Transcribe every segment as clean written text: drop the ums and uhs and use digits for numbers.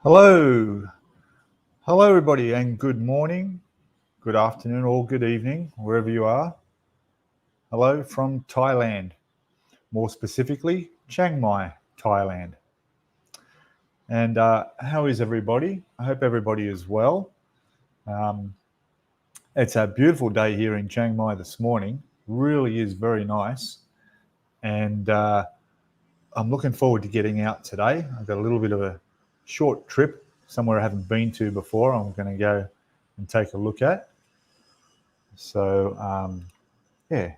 Hello. Hello, everybody, and good morning, good afternoon, or good evening, wherever you are. Hello from Thailand, more specifically, Chiang Mai, Thailand. And how is everybody? I hope everybody is well. It's a beautiful day here in Chiang Mai this morning. Really is very nice. And I'm looking forward to getting out today. I've got a little bit of a short trip somewhere I haven't been to before. I'm going to go and take a look at. So, yeah.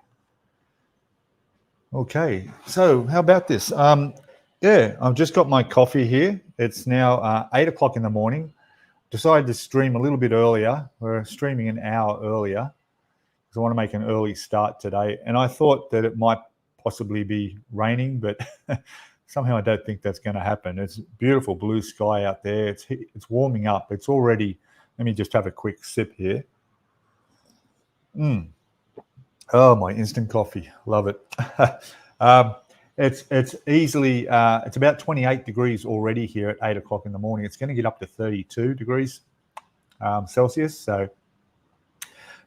Okay. So how about this? I've just got my coffee here. It's now 8 o'clock in the morning. Decided to stream a little bit earlier. We're streaming an hour earlier because I want to make an early start today. And I thought that it might possibly be raining, but somehow I don't think that's going to happen. It's beautiful blue sky out there. It's warming up. It's already, let me just have a quick sip here. Oh, my instant coffee. Love it. It's easily, it's about 28 degrees already here at 8 o'clock in the morning. It's going to get up to 32 degrees Celsius. So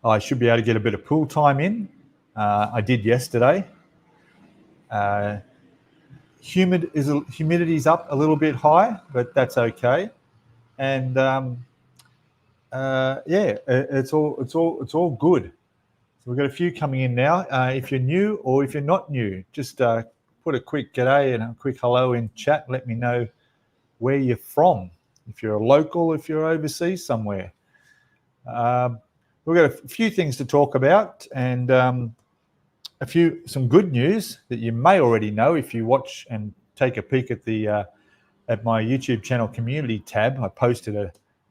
I should be able to get a bit of pool time in. I did yesterday. Humidity's up a little bit high, but that's okay. And it's all good. So we've got a few coming in now. If you're new or if you're not new, just put a quick g'day and a quick hello in chat. Let me know where you're from. If you're a local, if you're overseas somewhere. We've got a few things to talk about and some good news that you may already know if you watch and take a peek at the at my YouTube channel community tab. I posted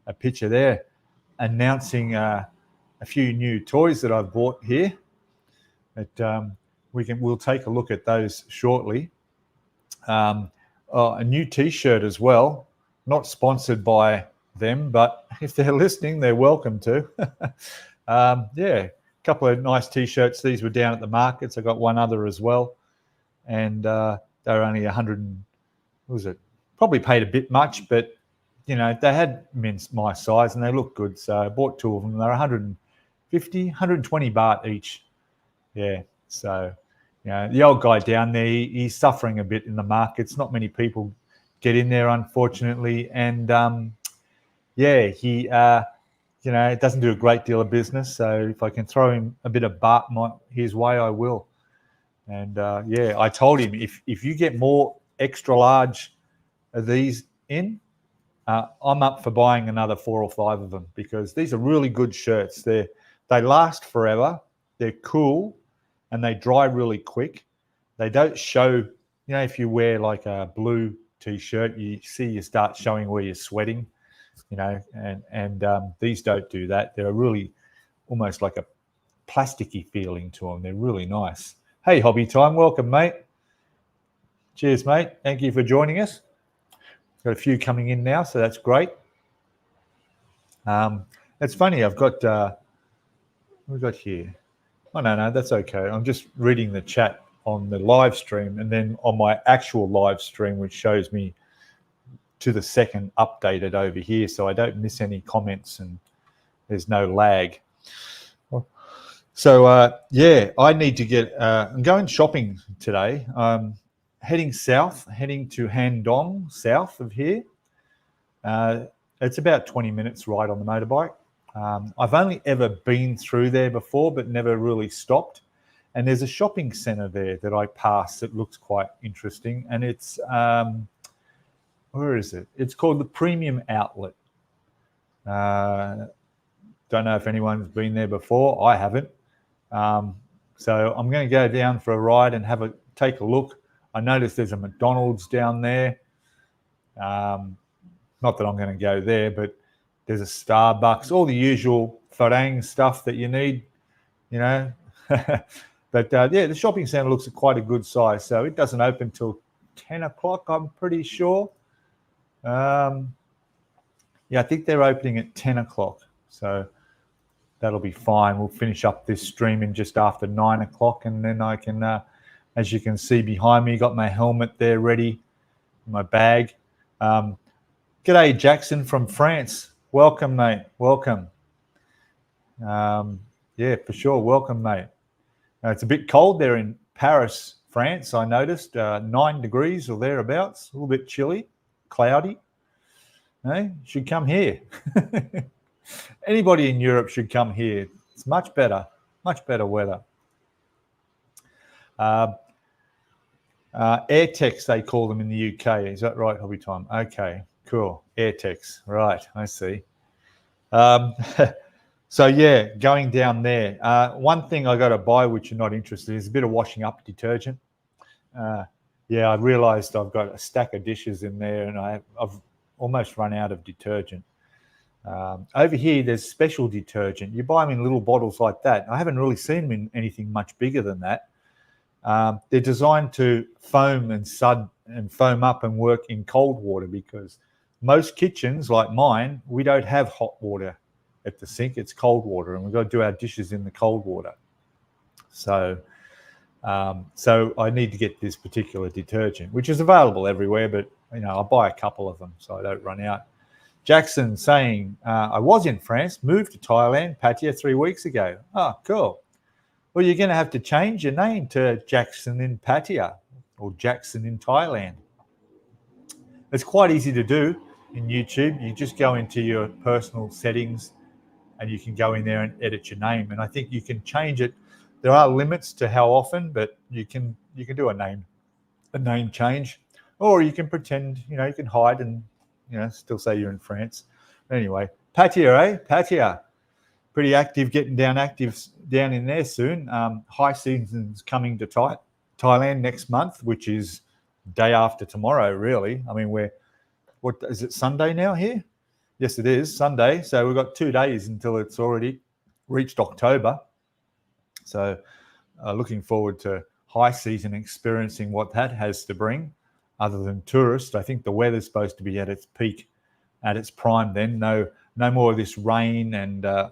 a picture there announcing a few new toys that I've bought here. That we'll take a look at those shortly. A new T-shirt as well, not sponsored by them, but if they're listening, they're welcome to. A couple of nice T-shirts. These were down at the markets. I got one other as well, and they were only 100. What was it? Probably paid a bit much, but you know they had my size and they looked good. So I bought two of them. They're 150, 120 baht each. Yeah. So you know the old guy down there, he's suffering a bit in the markets. Not many people get in there, unfortunately, and he. It doesn't do a great deal of business. So if I can throw him a bit of baht his way, I will. And I told him if you get more extra large of these in, I'm up for buying another 4 or 5 of them because these are really good shirts. They last forever. They're cool and they dry really quick. They don't show, if you wear like a blue T-shirt, you start showing where you're sweating. And these don't do that. They're really almost like a plasticky feeling to them. They're really nice. Hey, Hobby Time, welcome, mate. Cheers, mate. Thank you for joining us. Got a few coming in now, so that's great. It's funny. I've got what we got here. Oh no, that's okay. I'm just reading the chat on the live stream, and then on my actual live stream, which shows me to the second updated over here, so I don't miss any comments and there's no lag. So I need to get. I'm going shopping today. Heading south, heading to Handong, south of here. It's about 20 minutes ride on the motorbike. I've only ever been through there before, but never really stopped. And there's a shopping centre there that I pass that looks quite interesting, and it's. Where is it? It's called the Premium Outlet. Don't know if anyone's been there before. I haven't. So I'm going to go down for a ride and take a look. I noticed there's a McDonald's down there. Not that I'm going to go there, but there's a Starbucks, all the usual Farang stuff that you need, But the shopping centre looks quite a good size. So it doesn't open till 10 o'clock, I'm pretty sure. I think they're opening at 10 o'clock. So that'll be fine. We'll finish up this stream in just after 9 o'clock. And then I can, as you can see behind me, got my helmet there ready, my bag. G'day, Jackson from France. Welcome, mate. Welcome. Yeah, for sure. Welcome, mate. It's a bit cold there in Paris, France. I noticed 9 degrees or thereabouts. A little bit chilly, cloudy. Hey, should come here. Anybody in Europe should come here. It's much better weather. AirTex, they call them in the UK. Is that right, Hobby Time? Okay, cool. AirTex, right, I see. So yeah, going down there. One thing I got to buy, which you're not interested in, is a bit of washing up detergent. Yeah, I realised I've got a stack of dishes in there, and I've almost run out of detergent. Over here, there's special detergent. You buy them in little bottles like that. I haven't really seen them in anything much bigger than that. They're designed to foam and foam up and work in cold water, because most kitchens like mine, we don't have hot water at the sink. It's cold water, and we've got to do our dishes in the cold water. So I need to get this particular detergent, which is available everywhere, but I'll buy a couple of them so I don't run out. Jackson saying, I was in France, moved to Thailand, Pattaya 3 weeks ago. Oh, cool. Well, you're going to have to change your name to Jackson in Pattaya or Jackson in Thailand. It's quite easy to do in YouTube. You just go into your personal settings and you can go in there and edit your name. And I think you can change it. There are limits to how often, but you can do a name change, or you can pretend, you can hide and still say you're in France. Anyway, Pattaya, Pattaya, pretty active, getting down in there soon. High season's coming to Thailand next month, which is day after tomorrow, really. I mean, what is it, Sunday now here? Yes, it is Sunday. So we've got 2 days until it's already reached October. So looking forward to high season, experiencing what that has to bring. Other than tourists, I think the weather's supposed to be at its peak, at its prime then. No more of this rain and a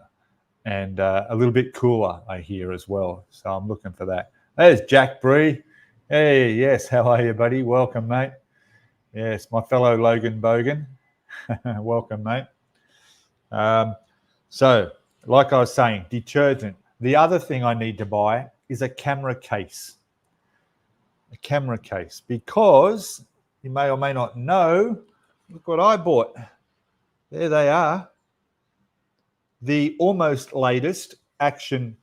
little bit cooler, I hear, as well. So I'm looking for that. There's Jack Bree. Hey, yes, how are you, buddy? Welcome, mate. Yes, my fellow Logan Bogan. Welcome, mate. So, like I was saying, detergent. The other thing I need to buy is a camera case. A camera case, because you may or may not know, look what I bought. There they are. The almost latest Action,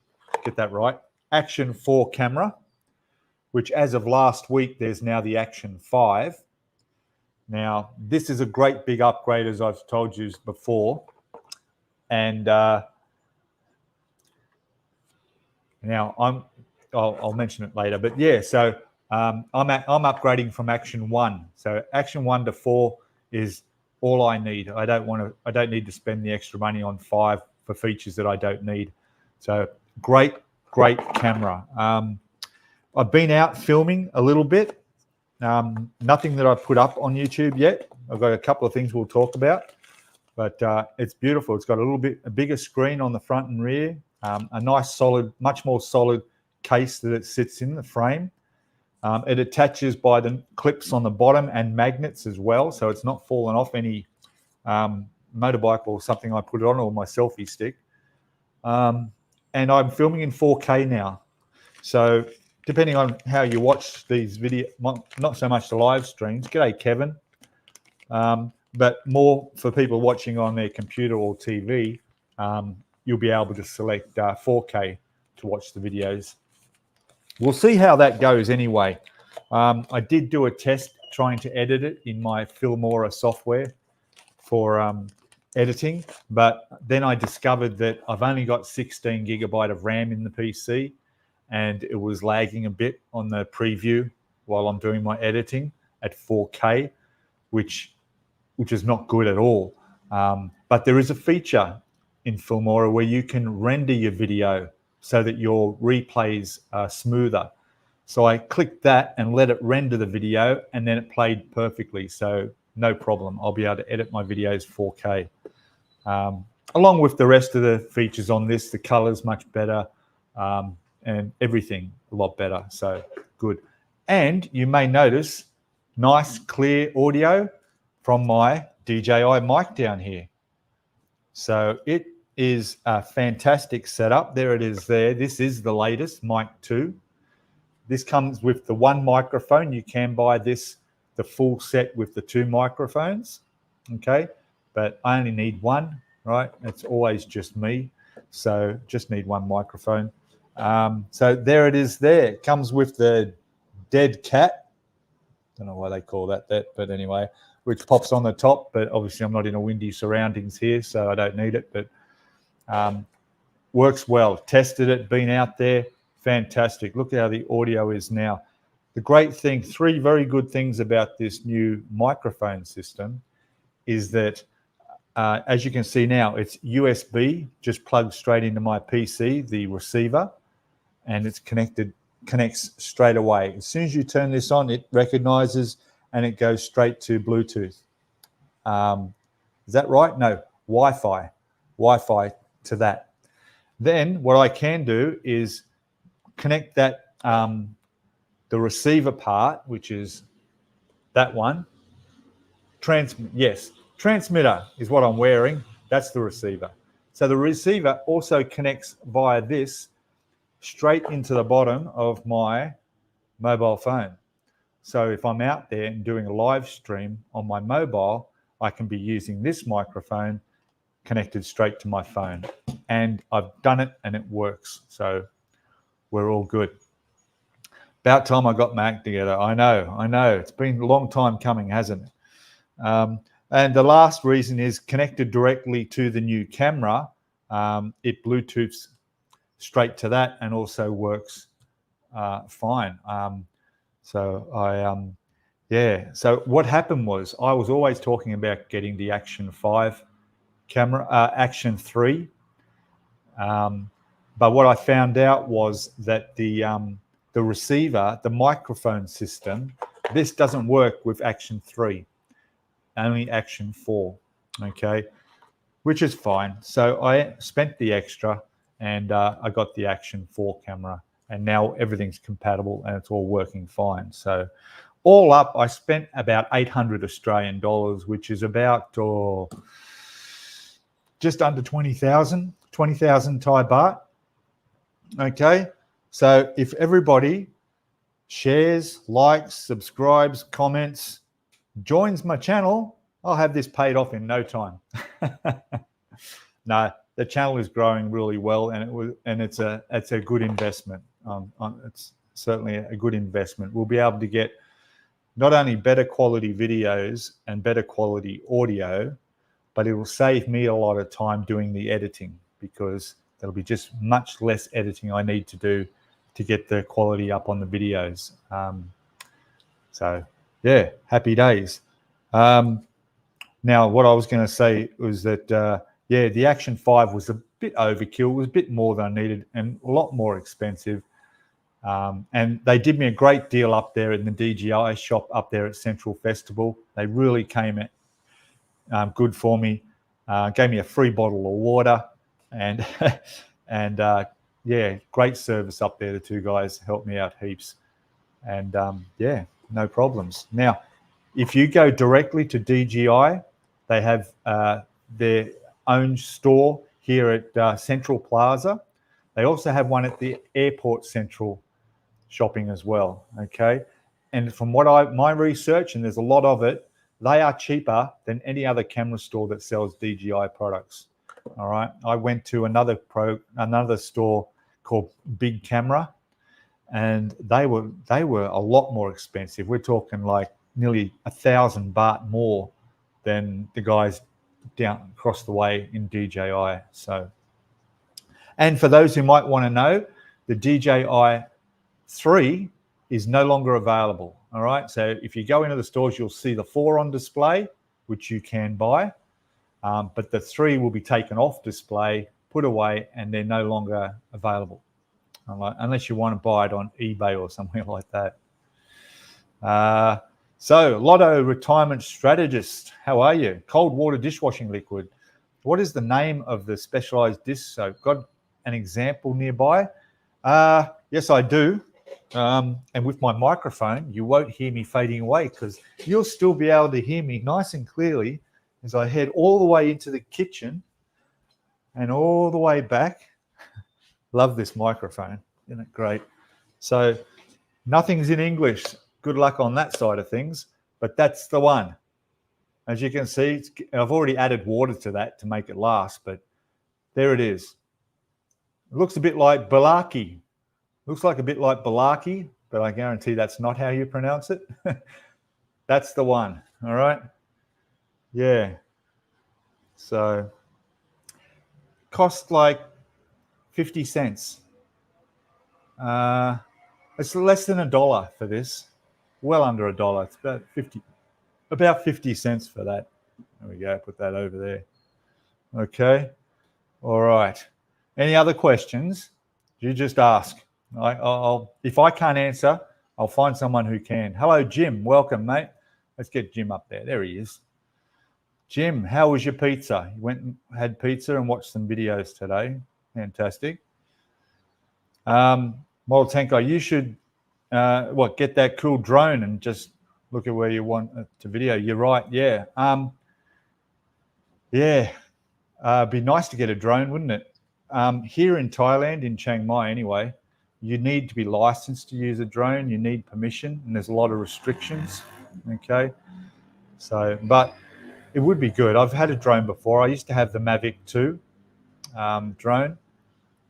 get that right, Action 4 camera, which as of last week, there's now the Action 5. Now, this is a great big upgrade, as I've told you before. And now I'll mention it later, but yeah, so I'm upgrading from Action 1. So Action 1 to 4 is all I need. I don't need to spend the extra money on 5 for features that I don't need. So great camera. I've been out filming a little bit. Nothing that I've put up on YouTube yet. I've got a couple of things we'll talk about, but it's beautiful. It's got a bigger screen on the front and rear, a nice solid, much more solid case that it sits in the frame. It attaches by the clips on the bottom and magnets as well, so it's not falling off any motorbike or something I put it on, or my selfie stick. And I'm filming in 4K now. So depending on how you watch these videos, not so much the live streams. G'day, Kevin. But more for people watching on their computer or TV, you'll be able to select 4K to watch the videos. We'll see how that goes anyway. I did do a test trying to edit it in my Filmora software for editing, but then I discovered that I've only got 16 gigabyte of RAM in the PC, and it was lagging a bit on the preview while I'm doing my editing at 4K, which is not good at all. But there is a feature in Filmora where you can render your video so that your replays are smoother. So I clicked that and let it render the video, and then it played perfectly. So no problem. I'll be able to edit my videos 4K. Along with the rest of the features on this, the color's much better, and everything a lot better. So good. And you may notice nice clear audio from my DJI mic down here. So it is a fantastic setup. There it is there. This is the latest Mic 2. This comes with the one microphone. You can buy this, the full set with the 2 microphones, okay? But I only need one, right? It's always just me. So just need one microphone. So there it is there. It comes with the dead cat. Don't know why they call that, but anyway, which pops on the top. But obviously I'm not in a windy surroundings here, so I don't need it. But works well. Tested it, been out there. Fantastic. Look how the audio is now. The great thing, 3 very good things about this new microphone system is that, as you can see now, it's USB, just plugged straight into my PC, the receiver, and it's connects straight away. As soon as you turn this on, it recognizes and it goes straight to Bluetooth. Is that right? No, Wi-Fi to that. Then what I can do is connect that, the receiver part, which is that one. Transmitter is what I'm wearing. That's the receiver. So the receiver also connects via this straight into the bottom of my mobile phone. So if I'm out there and doing a live stream on my mobile, I can be using this microphone connected straight to my phone. And I've done it and it works. So we're all good. About time I got my act together. I know. It's been a long time coming, hasn't it? And the last reason is connected directly to the new camera. It Bluetooths straight to that and also works fine. So what happened was I was always talking about getting the Action 5 camera, Action 3. But what I found out was that the receiver, the microphone system, this doesn't work with Action 3, only Action 4, okay, which is fine. So I spent the extra and I got the Action 4 camera, and now everything's compatible and it's all working fine. So all up, I spent about 800 Australian dollars, which is about just under 20,000 Thai baht. Okay, so if everybody shares, likes, subscribes, comments, joins my channel, I'll have this paid off in no time. No, the channel is growing really well, and it's a good investment. It's certainly a good investment. We'll be able to get not only better quality videos and better quality audio, but it will save me a lot of time doing the editing, because there'll be just much less editing I need to do to get the quality up on the videos. So yeah, happy days. Now, what I was going to say was that, the Action 5 was a bit overkill. It was a bit more than I needed and a lot more expensive. And they did me a great deal up there in the DJI shop up there at Central Festival. They really came at good for me. Gave me a free bottle of water, and great service up there. The 2 guys helped me out heaps, and no problems. Now, if you go directly to DJI, they have their own store here at Central Plaza. They also have one at the Airport Central shopping as well. Okay, and from what my research, and there's a lot of it, they are cheaper than any other camera store that sells DJI products. All right, I went to another store called Big Camera, and they were a lot more expensive. We're talking like nearly 1,000 baht more than the guys down across the way in DJI. So, and for those who might want to know, the DJI 3 is no longer available. All right, so if you go into the stores, you'll see the 4 on display, which you can buy, but the 3 will be taken off display, put away, and they're no longer available. All right, unless you want to buy it on eBay or somewhere like that. So, Lotto Retirement Strategist, how are you? Cold water dishwashing liquid. What is the name of the specialized dish soap? Got an example nearby? Yes, I do. And with my microphone, you won't hear me fading away, because you'll still be able to hear me nice and clearly is I head all the way into the kitchen and all the way back. Love this microphone, isn't it great? So nothing's in English. Good luck on that side of things, but that's the one. As you can see, I've already added water to that to make it last, but there it is. It looks a bit like Balaki. Looks like a bit like Balaki, but I guarantee that's not how you pronounce it. That's the one, all right? Yeah. So, cost like 50 cents. It's less than $1 for this. Well under $1. It's about 50 cents for that. There we go, put that over there. Okay. All right. Any other questions? You just ask. If I can't answer, I'll find someone who can. Hello, Jim. Welcome, mate. Let's get Jim up there. There he is. Jim, how was your pizza? You went and had pizza and watched some videos today. Fantastic. Model Tanker, you should get that cool drone and just look at where you want it to video. You're right. Yeah. It'd be nice to get a drone, wouldn't it? Here in Thailand, in Chiang Mai anyway, you need to be licensed to use a drone. You need permission, and there's a lot of restrictions. Okay. So, but it would be good. I've had a drone before. I used to have the Mavic 2 drone,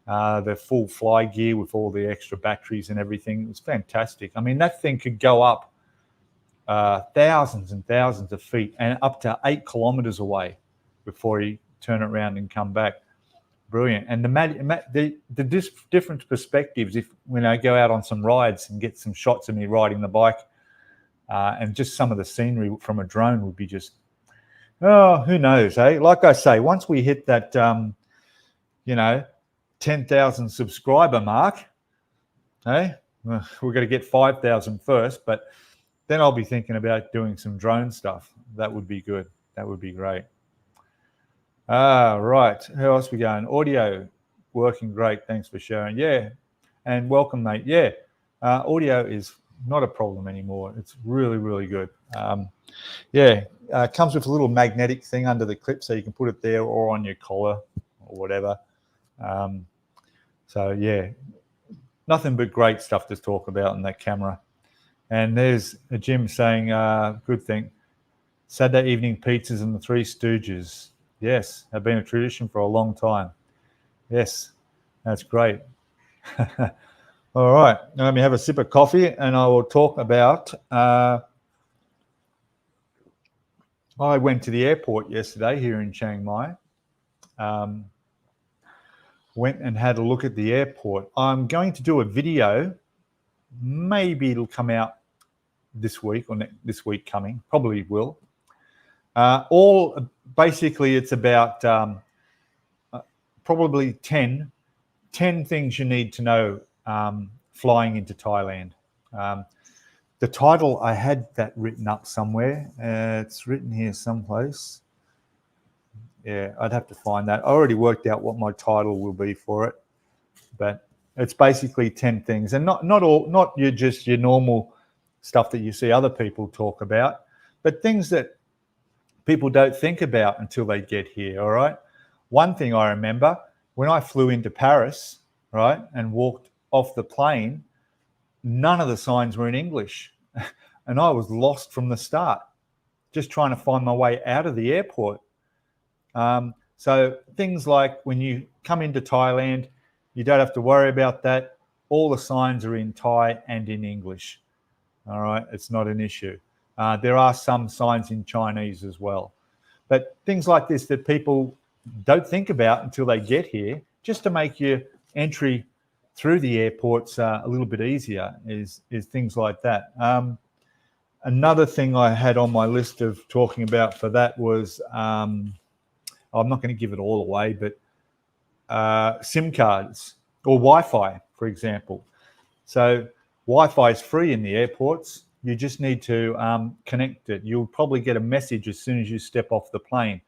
the full fly gear with all the extra batteries and everything. It was fantastic. I mean, that thing could go up thousands and thousands of feet and up to 8 kilometers away before you turn it around and come back. Brilliant. And the different perspectives, when I go out on some rides and get some shots of me riding the bike, and just some of the scenery from a drone would be just, who knows, eh? Like I say, once we hit that, 10,000 subscriber mark, hey, we're going to get 5,000 first, but then I'll be thinking about doing some drone stuff. That would be good. That would be great. Right. How else we going? Audio working great. Thanks for sharing. Yeah. And welcome, mate. Yeah. Audio is not a problem anymore. It's really, really good. Comes with a little magnetic thing under the clip, so you can put it there or on your collar or whatever. Nothing but great stuff to talk about in that camera. And there's a Jim saying, good thing, Saturday evening pizzas and the Three Stooges. Yes, have been a tradition for a long time. Yes, that's great. All right, now let me have a sip of coffee and I will talk about, I went to the airport yesterday here in Chiang Mai. Went and had a look at the airport. I'm going to do a video. Maybe it'll come out this week or this week coming. Probably will. Basically, it's about probably 10 things you need to know flying into Thailand. The title, I had that written up somewhere. It's written here someplace. Yeah, I'd have to find that. I already worked out what my title will be for it, but it's basically 10 things, and not just your normal stuff that you see other people talk about, but things that people don't think about until they get here. All right. One thing I remember when I flew into Paris, right, and walked off the plane, none of the signs were in English, and I was lost from the start, just trying to find my way out of the airport. So things like when you come into Thailand, you don't have to worry about that. All the signs are in Thai and in English. All right, it's not an issue. There are some signs in Chinese as well. But things like this that people don't think about until they get here, just to make your entry through the airports a little bit easier, is things like that. Another thing I had on my list of talking about for that was, I'm not going to give it all away, but SIM cards or Wi-Fi, for example. So Wi-Fi is free in the airports. You just need to connect it. You'll probably get a message as soon as you step off the plane.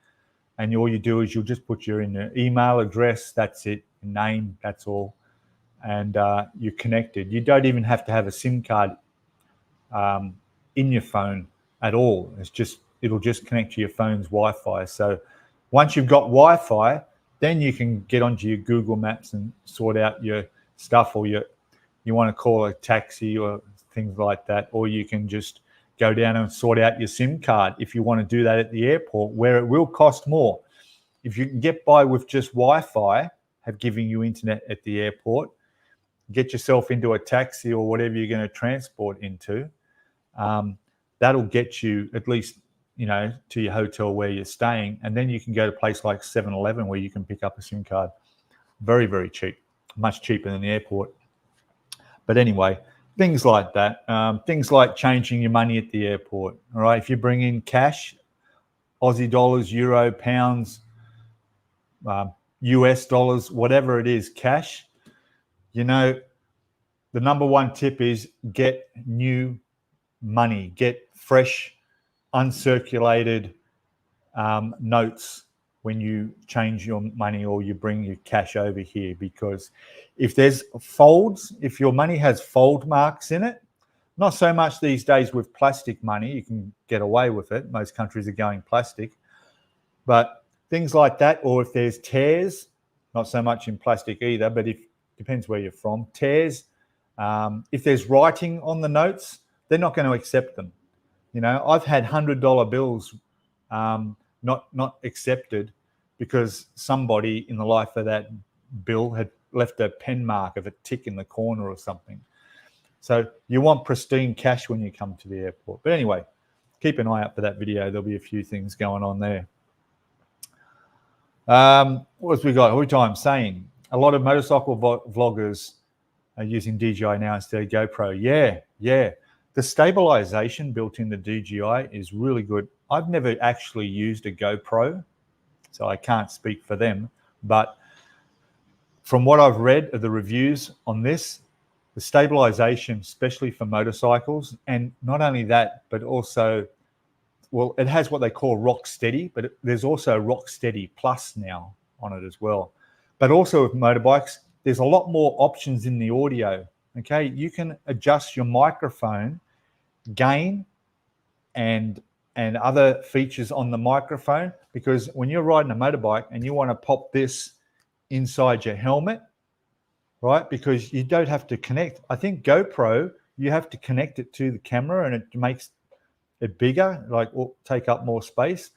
And all you do is you'll just put your email address, that's it, name, that's all. And you're connected. You don't even have to have a SIM card in your phone at all. It's just it'll just connect to your phone's Wi-Fi. So once you've got Wi-Fi, then you can get onto your Google Maps and sort out your stuff, or you want to call a taxi or things like that, or you can just go down and sort out your SIM card if you want to do that at the airport, where it will cost more. If you can get by with just Wi-Fi, have giving you internet at the airport, get yourself into a taxi or whatever you're going to transport into, that'll get you at least, to your hotel where you're staying. And then you can go to a place like 7-Eleven where you can pick up a SIM card. Very, very cheap, much cheaper than the airport. But anyway, things like that. Things like changing your money at the airport. All right, if you bring in cash, Aussie dollars, euro, pounds, US dollars, whatever it is, cash, the number one tip is get new money, get fresh, uncirculated notes when you change your money or you bring your cash over here. Because if there's folds, if your money has fold marks in it, not so much these days with plastic money, you can get away with it. Most countries are going plastic. But things like that, or if there's tears, not so much in plastic either, but depends where you're from, tears, if there's writing on the notes, they're not going to accept them. I've had $100 bills not accepted because somebody in the life of that bill had left a pen mark of a tick in the corner or something. So you want pristine cash when you come to the airport. But anyway, keep an eye out for that video. There'll be a few things going on there. What else we got? Which I'm saying a lot of motorcycle vloggers are using DJI now instead of GoPro. Yeah. The stabilization built in the DJI is really good. I've never actually used a GoPro, so I can't speak for them. But from what I've read of the reviews on this, the stabilization, especially for motorcycles, and not only that, but also, well, it has what they call Rock Steady, but there's also Rock Steady Plus now on it as well. But also with motorbikes, there's a lot more options in the audio. Okay, you can adjust your microphone gain and other features on the microphone, because when you're riding a motorbike and you want to pop this inside your helmet, right, because you don't have to connect. I think GoPro, you have to connect it to the camera and it makes it bigger, like take up more space.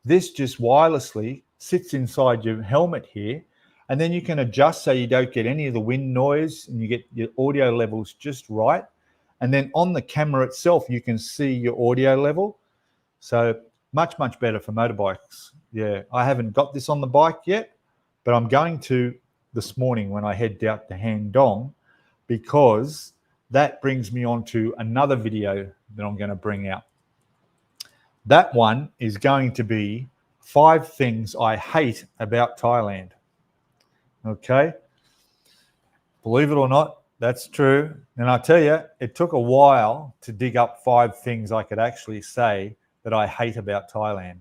This just wirelessly sits inside your helmet here, and then you can adjust so you don't get any of the wind noise and you get your audio levels just right. And then on the camera itself, you can see your audio level. So much, much better for motorbikes. Yeah, I haven't got this on the bike yet, but I'm going to this morning when I head out to Handong, because that brings me on to another video that I'm going to bring out. That one is going to be 5 things I hate about Thailand. Okay. Believe it or not, that's true. And I tell you, it took a while to dig up 5 things I could actually say that I hate about Thailand.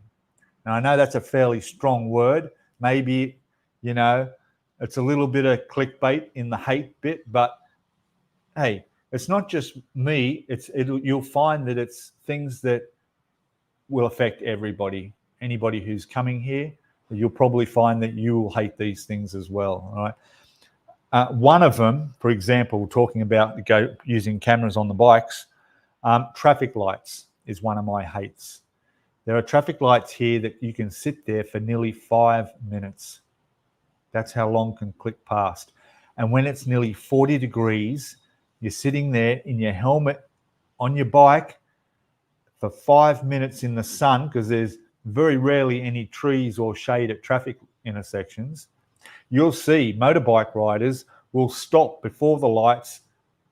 Now, I know that's a fairly strong word. Maybe, it's a little bit of clickbait in the hate bit, but hey, it's not just me. You'll find that it's things that will affect everybody. Anybody who's coming here, you'll probably find that you will hate these things as well. All right. One of them, for example, talking about using cameras on the bikes, traffic lights is one of my hates. There are traffic lights here that you can sit there for nearly 5 minutes. That's how long can click past. And when it's nearly 40 degrees, you're sitting there in your helmet on your bike for 5 minutes in the sun, because there's very rarely any trees or shade at traffic intersections. You'll see motorbike riders will stop before the lights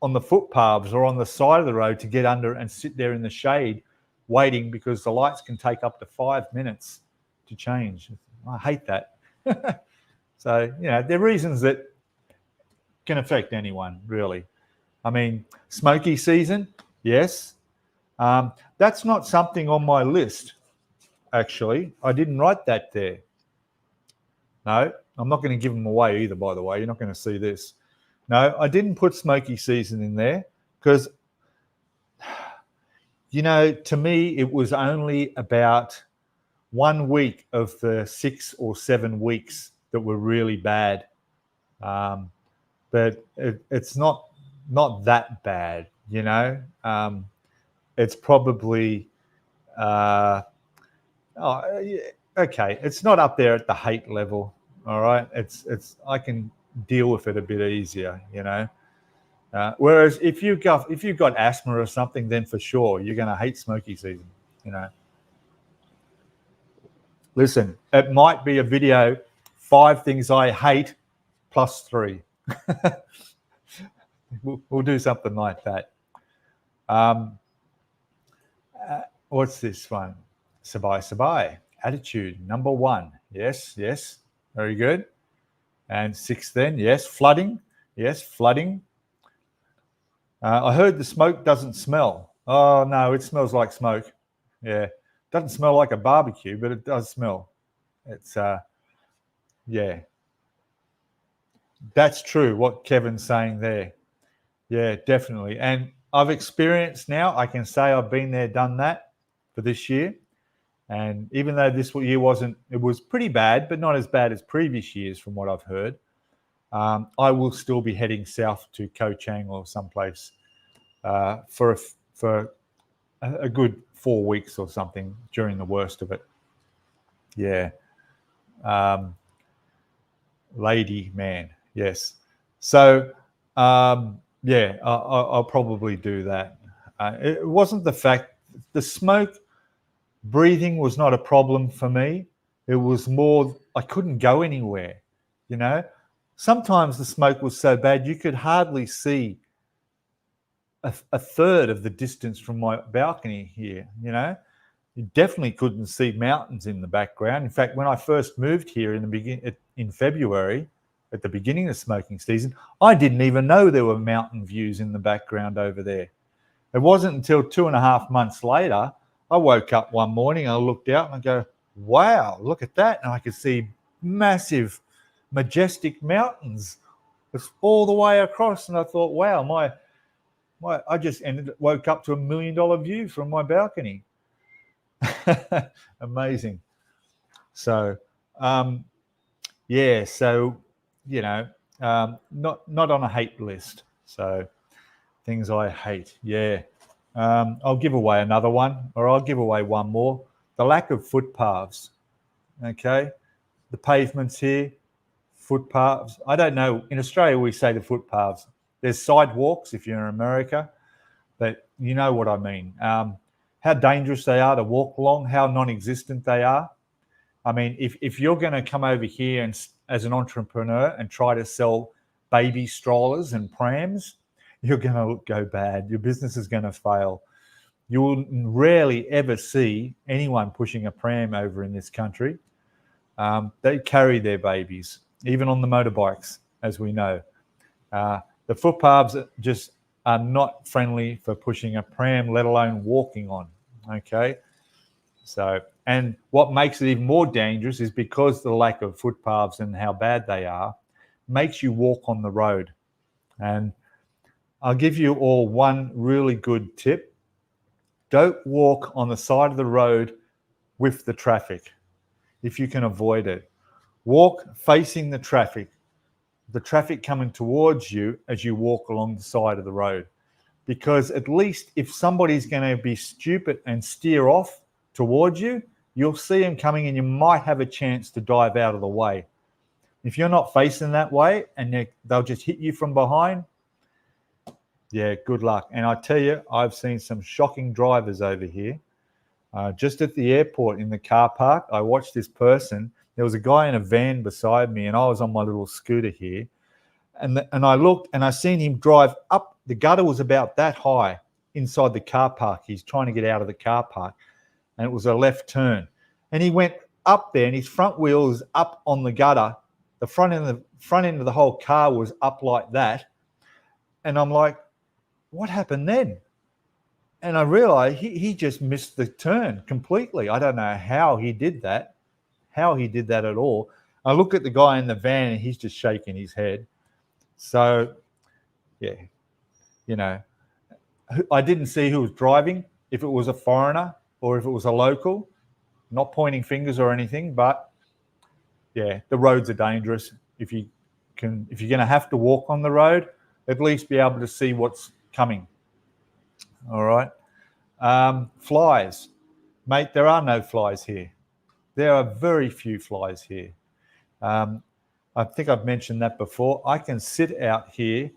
on the footpaths or on the side of the road to get under and sit there in the shade waiting, because the lights can take up to 5 minutes to change. I hate that. So, there are reasons that can affect anyone, really. I mean, smoky season, yes. That's not something on my list, actually. I didn't write that there. No, I'm not going to give them away either, by the way. You're not going to see this. No, I didn't put smoky season in there because To me, it was only about 1 week of the 6 or 7 weeks that were really bad. But it's not that bad, It's probably, okay. It's not up there at the hate level. All right. I can deal with it a bit easier, Whereas if you've got asthma or something, then for sure you're going to hate smoky season, Listen, it might be a video, 5 things I hate plus 3. We'll do something like that. What's this one? Sabai. Attitude, number 1. Yes. Very good. And 6 then, yes. Flooding. Yes, flooding. I heard the smoke doesn't smell. Oh, no, it smells like smoke. Yeah. Doesn't smell like a barbecue, but it does smell. It's, yeah. That's true, what Kevin's saying there. Yeah, definitely. And I've experienced now, I can say I've been there, done that for this year. And even though this year it was pretty bad, but not as bad as previous years from what I've heard, I will still be heading south to Ko Chang or someplace for a good 4 weeks or something during the worst of it. Yeah. Lady, man. Yes. So, yeah, I'll probably do that. It wasn't the fact, the smoke, breathing was not a problem for me. It was more, I couldn't go anywhere, Sometimes the smoke was so bad you could hardly see a third of the distance from my balcony here, You definitely couldn't see mountains in the background. In fact, when I first moved here in February, at the beginning of smoking season, I didn't even know there were mountain views in the background over there. It wasn't until 2.5 months later, I woke up one morning, I looked out and I go, wow, look at that. And I could see massive, majestic mountains. It's all the way across. And I thought, wow, I just woke up to $1 million view from my balcony. Amazing. So, yeah, so, not on a hate list. So things I hate. Yeah. I'll give away another one, or I'll give away one more. The lack of footpaths. Okay. The pavements here, footpaths. I don't know. In Australia, we say the footpaths. There's sidewalks if you're in America, but you know what I mean. How dangerous they are to walk along, how non-existent they are. I mean, if you're going to come over here and as an entrepreneur and try to sell baby strollers and prams, you're going to go bad. Your business is going to fail. You will rarely ever see anyone pushing a pram over in this country. They carry their babies, even on the motorbikes, as we know. The footpaths just are not friendly for pushing a pram, let alone walking on. Okay. So, and what makes it even more dangerous is because the lack of footpaths and how bad they are makes you walk on the road. And I'll give you all one really good tip. Don't walk on the side of the road with the traffic if you can avoid it. Walk facing the traffic coming towards you as you walk along the side of the road. Because at least if somebody's going to be stupid and steer off towards you, you'll see them coming and you might have a chance to dive out of the way. If you're not facing that way and they'll just hit you from behind, yeah, good luck. And I tell you, I've seen some shocking drivers over here. Just at the airport in the car park, I watched this person. There was a guy in a van beside me and I was on my little scooter here. And I looked and I seen him drive up. The gutter was about that high inside the car park. He's trying to get out of the car park. And it was a left turn. And he went up there and his front wheel was up on the gutter. The front end of the whole car was up like that. And I'm like, what happened then? And I realized he just missed the turn completely. I don't know how he did that at all. I look at the guy in the van and he's just shaking his head. So, yeah, I didn't see who was driving. if it was a foreigner or if it was a local. Not pointing fingers or anything, but yeah, the roads are dangerous. If you're going to have to walk on the road, at least be able to see what's coming. All right. Flies, mate. There are no flies here. There are very few flies here. I think I've mentioned that before. I can sit out here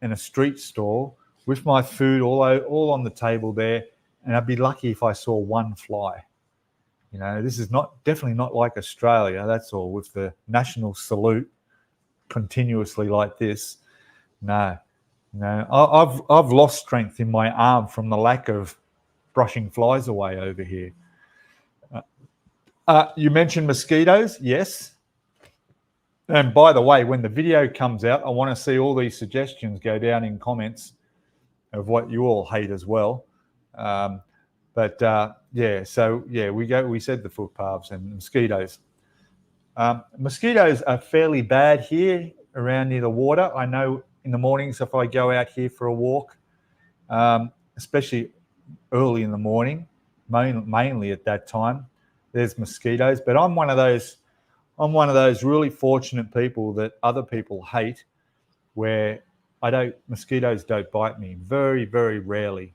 in a street stall with my food all on the table there, and I'd be lucky if I saw one fly. You know, this is definitely not like Australia. That's all, with the national salute continuously like this. No. I've lost strength in my arm from the lack of brushing flies away over here. You mentioned mosquitoes, yes. And by the way, when the video comes out, I want to see all these suggestions go down in comments of what you all hate as well. We said the footpaths and mosquitoes. Mosquitoes are fairly bad here around near the water. I know in the mornings if I go out here for a walk, especially early in the morning, mainly at that time, there's mosquitoes. But I'm one of those really fortunate people that other people hate, where mosquitoes don't bite me, very, very rarely.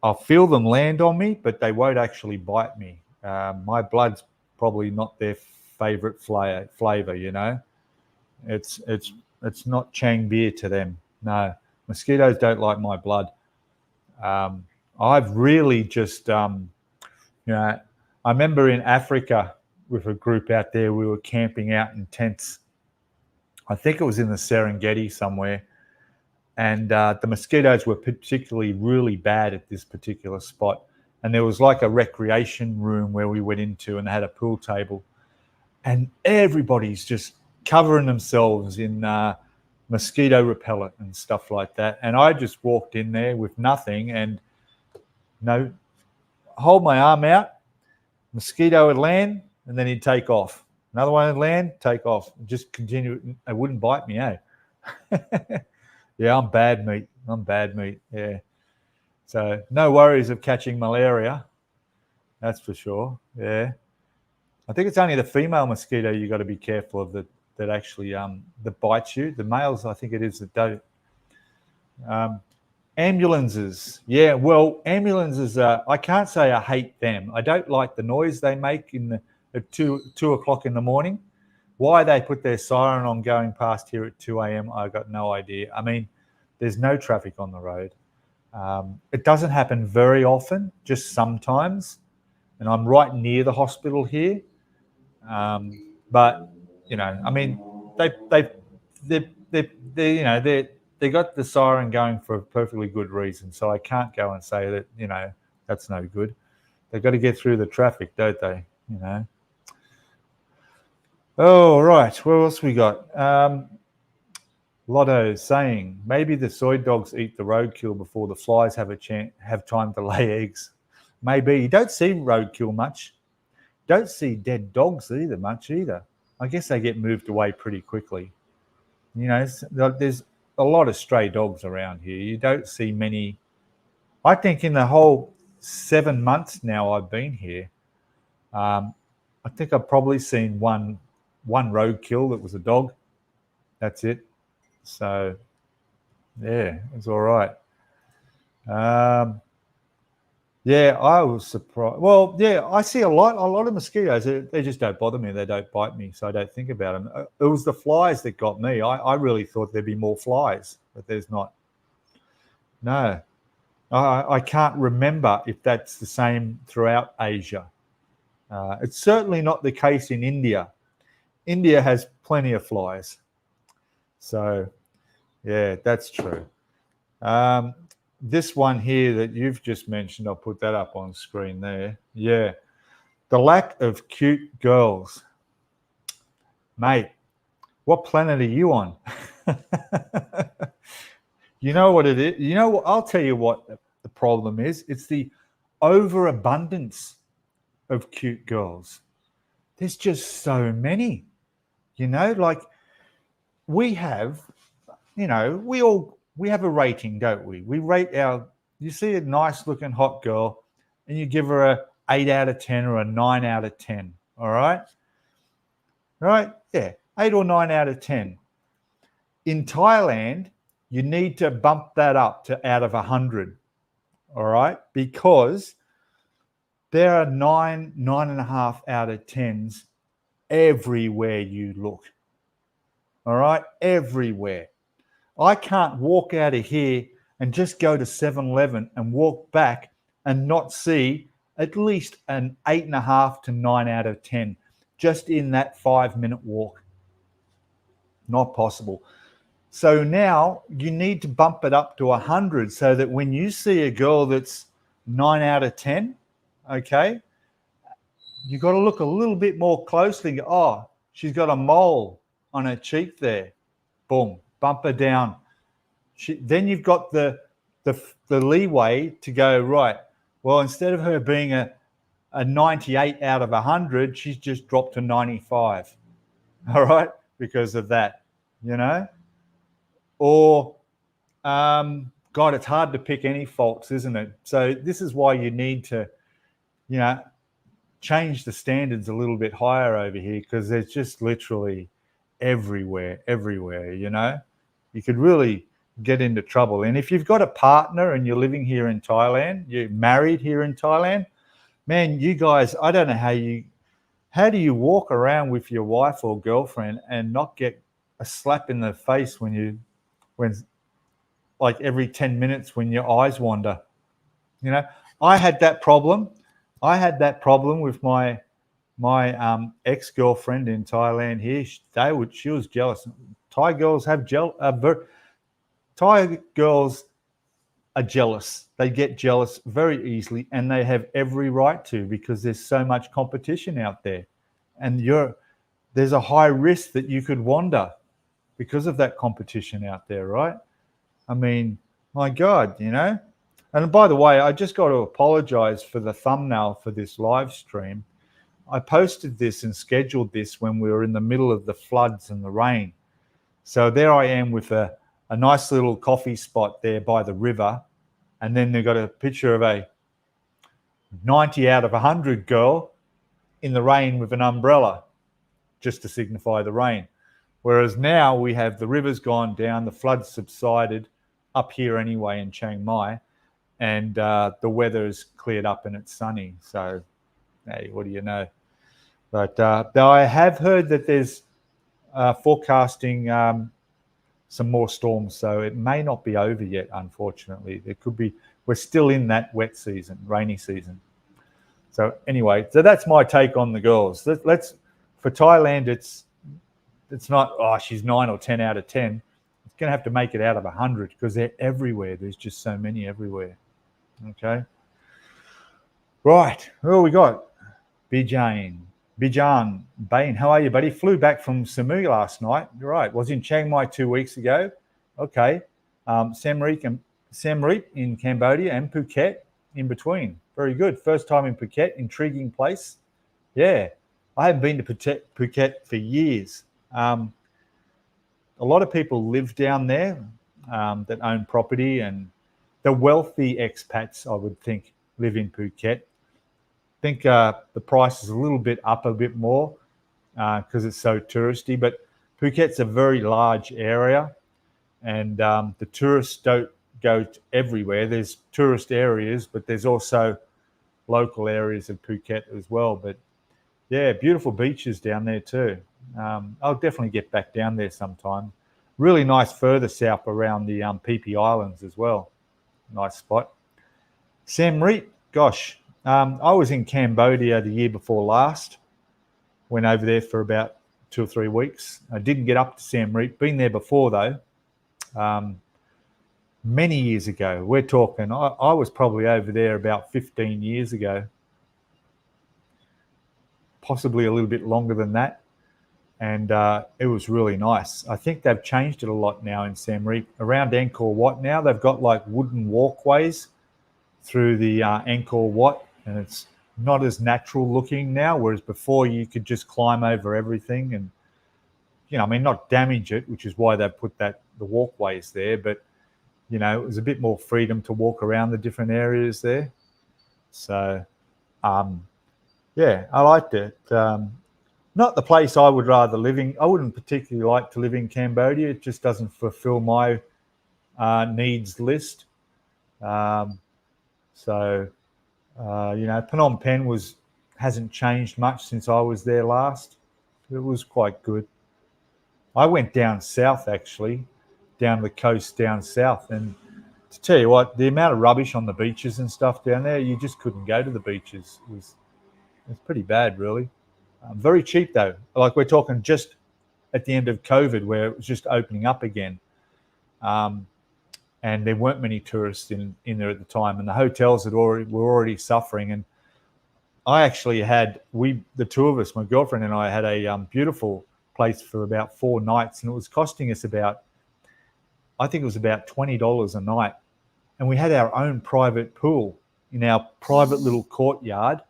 I'll feel them land on me, but they won't actually bite me. My blood's probably not their favorite flavor, you know. It's not Chang beer to them. No, mosquitoes don't like my blood. I've really just, I remember in Africa with a group out there, we were camping out in tents. I think it was in the Serengeti somewhere. And the mosquitoes were particularly really bad at this particular spot. And there was like a recreation room where we went into, and they had a pool table. And everybody's just covering themselves in mosquito repellent and stuff like that. And I just walked in there with nothing and hold my arm out, mosquito would land, and then he'd take off. Another one would land, take off. Just continue. It wouldn't bite me, eh? Yeah, I'm bad meat. Yeah. So no worries of catching malaria. That's for sure. Yeah. I think it's only the female mosquito you got to be careful of that actually that bites you. The males, I think it is that don't. Ambulances. Yeah, well, ambulances, I can't say I hate them. I don't like the noise they make at 2 o'clock in the morning. Why they put their siren on going past here at 2 a.m., I've got no idea. I mean, there's no traffic on the road. It doesn't happen very often, just sometimes. And I'm right near the hospital here. But, I mean, they got the siren going for a perfectly good reason. So I can't go and say that, that's no good. They've got to get through the traffic, don't they? Oh, right. What else we got? Lotto saying maybe the soy dogs eat the roadkill before the flies have time to lay eggs. Maybe. You don't see roadkill much. Don't see dead dogs much either. I guess they get moved away pretty quickly. There's a lot of stray dogs around here. You don't see many. I think in the whole 7 months now I've been here, I think I've probably seen one roadkill that was a dog. That's it. So, yeah, it's all right. Yeah, I was surprised. Well, yeah, I see a lot of mosquitoes. They just don't bother me. They don't bite me, so I don't think about them. It was the flies that got me. I really thought there'd be more flies, but there's not. No, I can't remember if that's the same throughout Asia. It's certainly not the case in India. India has plenty of flies. So, yeah, that's true. This one here that you've just mentioned, I'll put that up on screen there. Yeah. The lack of cute girls. Mate, what planet are you on? You know what it is? I'll tell you what the problem is. It's the overabundance of cute girls. There's just so many. Like we have, we have a rating, don't we? We rate our You see a nice looking hot girl and you give her a 8 out of 10 or a 9 out of 10. All right. Right. Yeah. 8 or 9 out of 10. In Thailand, you need to bump that up to out of 100. All right. Because there are 9.5 out of 10s everywhere you look. All right. Everywhere. I can't walk out of here and just go to 7-Eleven and walk back and not see at least an 8.5 to 9 out of 10 just in that 5-minute walk. Not possible. So now you need to bump it up to 100 so that when you see a girl that's 9 out of 10, okay, you got to look a little bit more closely and go, oh, she's got a mole on her cheek there. Boom, bump her down. Then you've got the leeway to go, right, well, instead of her being a 98 out of 100, she's just dropped to 95. All right, because of that, you know? Or, God, it's hard to pick any faults, isn't it? So this is why you need to, you know, change the standards a little bit higher over here, because there's just literally everywhere, you know? You could really get into trouble. And if you've got a partner and you're living here in Thailand, you're married here in Thailand, man, you guys, I don't know how do you walk around with your wife or girlfriend and not get a slap in the face when like every 10 minutes when your eyes wander? You know, I had that problem with my ex-girlfriend in Thailand here. She was jealous. Thai girls Thai girls are jealous. They get jealous very easily, and they have every right to, because there's so much competition out there, and there's a high risk that you could wander because of that competition out there, right? I mean, my God, you know. And by the way, I just got to apologize for the thumbnail for this live stream. I posted this and scheduled this when we were in the middle of the floods and the rain. So there I am with a nice little coffee spot there by the river. And then they've got a picture of a 90 out of 100 girl in the rain with an umbrella, just to signify the rain. Whereas now we have the river's gone down, the floods subsided up here anyway in Chiang Mai, and the weather's cleared up and it's sunny. So, hey, what do you know? But though I have heard that there's forecasting some more storms, so it may not be over yet, unfortunately. There could be, we're still in that wet season, rainy season. So anyway, so that's my take on the girls. For Thailand, it's not, oh, she's 9 or 10 out of 10. It's going to have to make it out of 100 because they're everywhere. There's just so many everywhere. Okay. Right. Who we got? Bijan Bain. How are you, buddy? Flew back from Samui last night. You're right. Was in Chiang Mai 2 weeks ago. Okay. Siem Reap in Cambodia and Phuket in between. Very good. First time in Phuket. Intriguing place. Yeah. I haven't been to Phuket for years. A lot of people live down there that own property, and the wealthy expats, I would think, live in Phuket. I think the price is a little bit up a bit more because it's so touristy, but Phuket's a very large area, and the tourists don't go everywhere. There's tourist areas, but there's also local areas of Phuket as well. But yeah, beautiful beaches down there too. I'll definitely get back down there sometime. Really nice further south around the Phi Phi Islands as well. Nice spot. Siem Reap, gosh, I was in Cambodia the year before last. Went over there for about 2 or 3 weeks. I didn't get up to Siem Reap. Been there before though. Many years ago. We're talking, I was probably over there about 15 years ago. Possibly a little bit longer than that. And it was really nice. I think they've changed it a lot now in Siem Reap. Around Angkor Wat now, they've got like wooden walkways through the Angkor Wat, and it's not as natural looking now, whereas before you could just climb over everything and, you know, I mean, not damage it, which is why they put the walkways there, but you know, it was a bit more freedom to walk around the different areas there. So, yeah, I liked it. Not the place I would rather live in. I wouldn't particularly like to live in Cambodia. It just doesn't fulfill my needs list. Um, so, you know, Phnom Penh hasn't changed much since I was there last. It was quite good. I went down south, actually, down the coast down south, and to tell you what, the amount of rubbish on the beaches and stuff down there, you just couldn't go to the beaches. It was pretty bad, really. Very cheap though. Like, we're talking just at the end of COVID, where it was just opening up again, and there weren't many tourists in there at the time, and the hotels were already suffering. And I actually the two of us, my girlfriend and I, had a beautiful place for about 4 nights, and it was costing us I think it was about $20 a night, and we had our own private pool in our private little courtyard.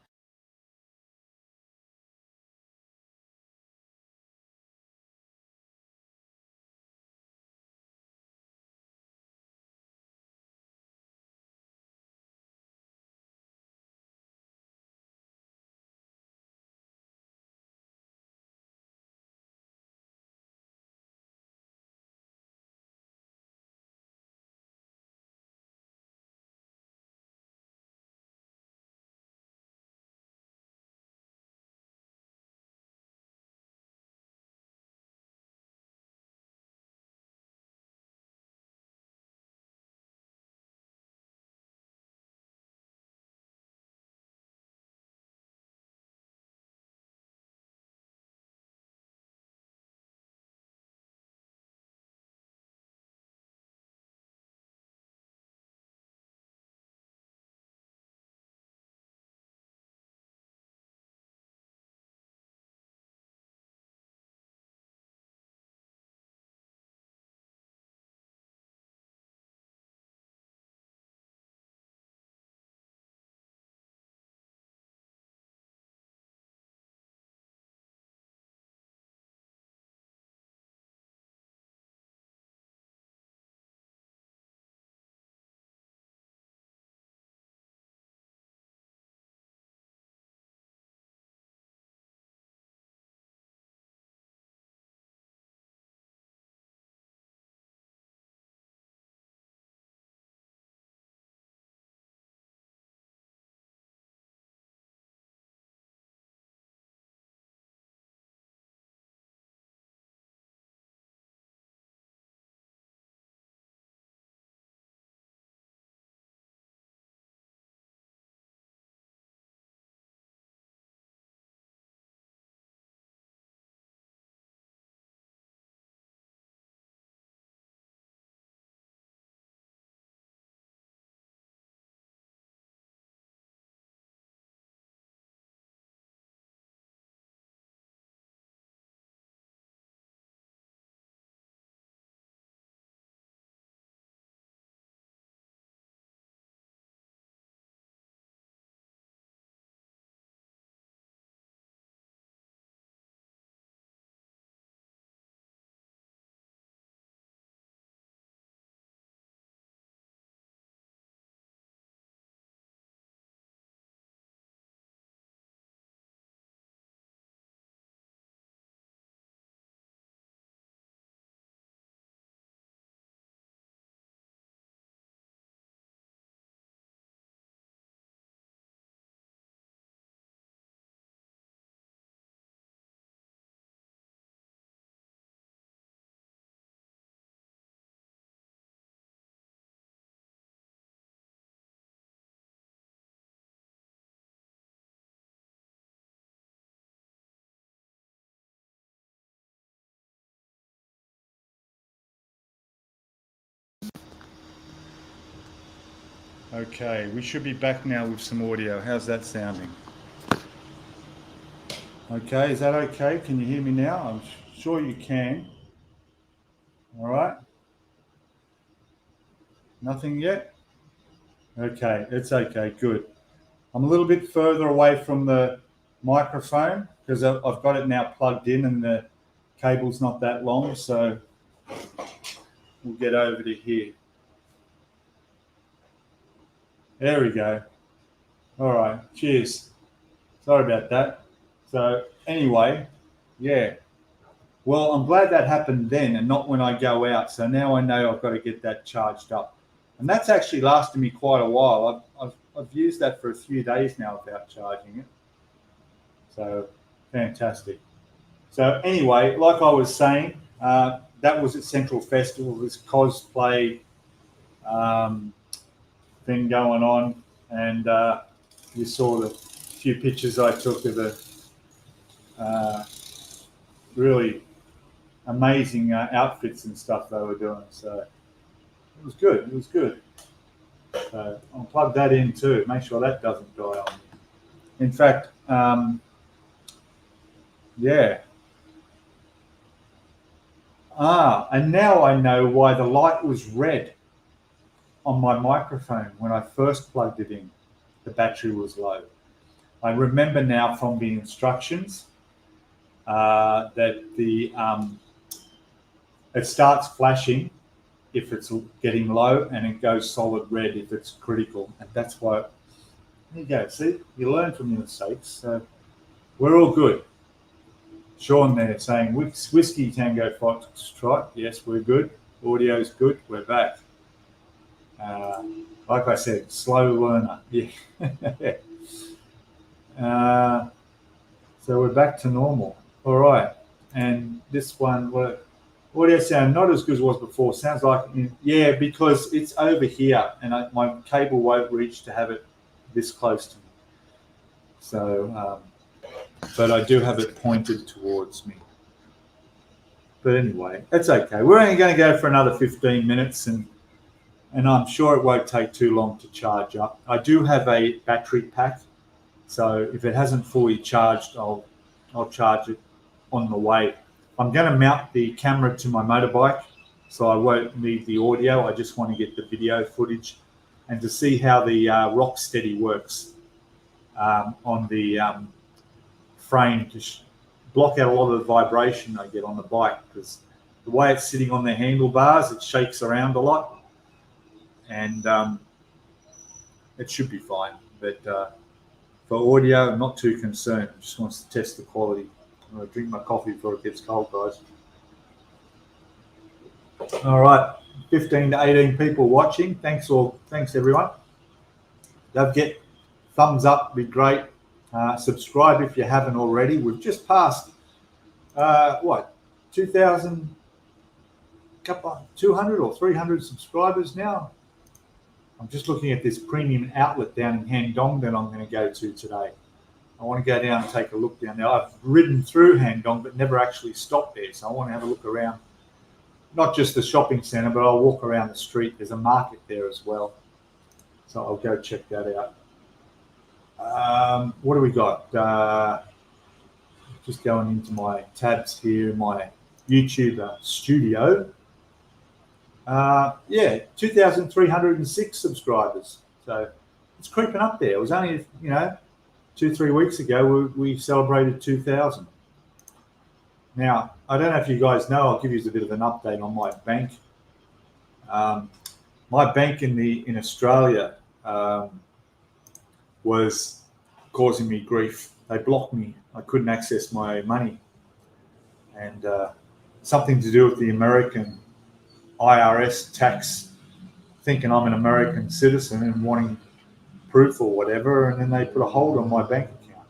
Okay, we should be back now with some audio. How's that sounding? Okay, is that okay? Can you hear me now? I'm sure you can. All right. Nothing yet? Okay, it's okay. Good. I'm a little bit further away from the microphone because I've got it now plugged in and the cable's not that long, so we'll get over to here. There we go. All right. Cheers. Sorry about that. So anyway, yeah. Well, I'm glad that happened then and not when I go out. So now I know I've got to get that charged up. And that's actually lasted me quite a while. I've used that for a few days now without charging it. So fantastic. So anyway, like I was saying, that was at Central Festival, this cosplay thing going on. And you saw the few pictures I took of the really amazing outfits and stuff they were doing. So it was good. It was good. So I'll plug that in too. Make sure that doesn't die on me. In fact, yeah. And now I know why the light was red on my microphone when I first plugged it in. The battery was low. I remember now from the instructions that it starts flashing if it's getting low, and it goes solid red if it's critical. And that's why, there you go. See, you learn from your mistakes. So we're all good. Sean there saying, Whiskey Tango Foxtrot. Yes, we're good. Audio's good. We're back. Like I said, slow learner. Yeah. So we're back to normal. All right. And this one, audio sound not as good as it was before. Sounds like, yeah, because it's over here and my cable won't reach to have it this close to me. So, but I do have it pointed towards me. But anyway, that's okay. We're only going to go for another 15 minutes, and I'm sure it won't take too long to charge up. I do have a battery pack, so if it hasn't fully charged, I'll charge it on the way. I'm going to mount the camera to my motorbike, so I won't need the audio. I just want to get the video footage and to see how the Rocksteady works on the frame to block out a lot of the vibration I get on the bike, because the way it's sitting on the handlebars, it shakes around a lot, and it should be fine. But for audio, I'm not too concerned. I just wants to test the quality. I'm going to drink my coffee before it gets cold, guys. All right, 15 to 18 people watching. Thanks everyone. Don't forget, thumbs up, be great. Subscribe if you haven't already. We've just passed 2,000, 200 or 300 subscribers now. I'm just looking at this premium outlet down in Handong that I'm going to go to today. I want to go down and take a look down there. I've ridden through Handong but never actually stopped there, so I want to have a look around, not just the shopping centre, but I'll walk around the street. There's a market there as well, so I'll go check that out. What do we got? Just going into my tabs here, my YouTube studio. 2,306 subscribers. So it's creeping up there. It was only, 2-3 weeks ago we celebrated 2,000. Now, I don't know if you guys know, I'll give you a bit of an update on my bank. My bank in Australia was causing me grief. They blocked me. I couldn't access my money. And something to do with the American IRS tax, thinking I'm an American citizen and wanting proof or whatever, and then they put a hold on my bank account.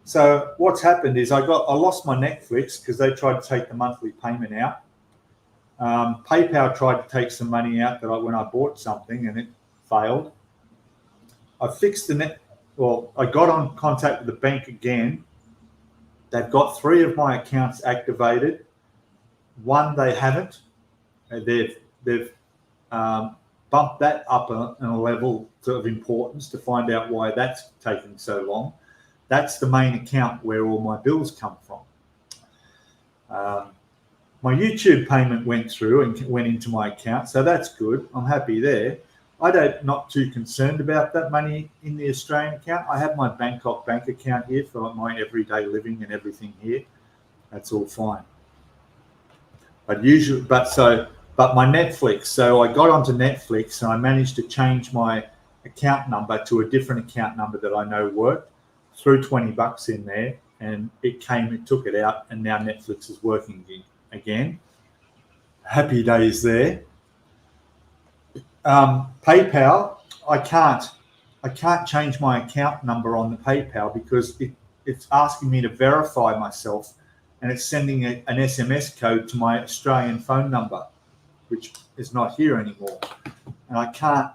So what's happened is I lost my Netflix because they tried to take the monthly payment out. PayPal tried to take some money out when I bought something, and it failed. I fixed I got on contact with the bank again. They've got 3 of my accounts activated. One they haven't. They've bumped that up a level of importance to find out why that's taking so long. That's the main account where all my bills come from. My YouTube payment went through and went into my account, so that's good. I'm happy there. Not too concerned about that money in the Australian account. I have my Bangkok bank account here for my everyday living and everything here. That's all fine. But but my Netflix. So I got onto Netflix and I managed to change my account number to a different account number that I know worked. Threw $20 in there, and it took it out, and now Netflix is working again. Happy days there. PayPal, I can't change my account number on the PayPal because it's asking me to verify myself, and it's sending an SMS code to my Australian phone number, which is not here anymore. And I can't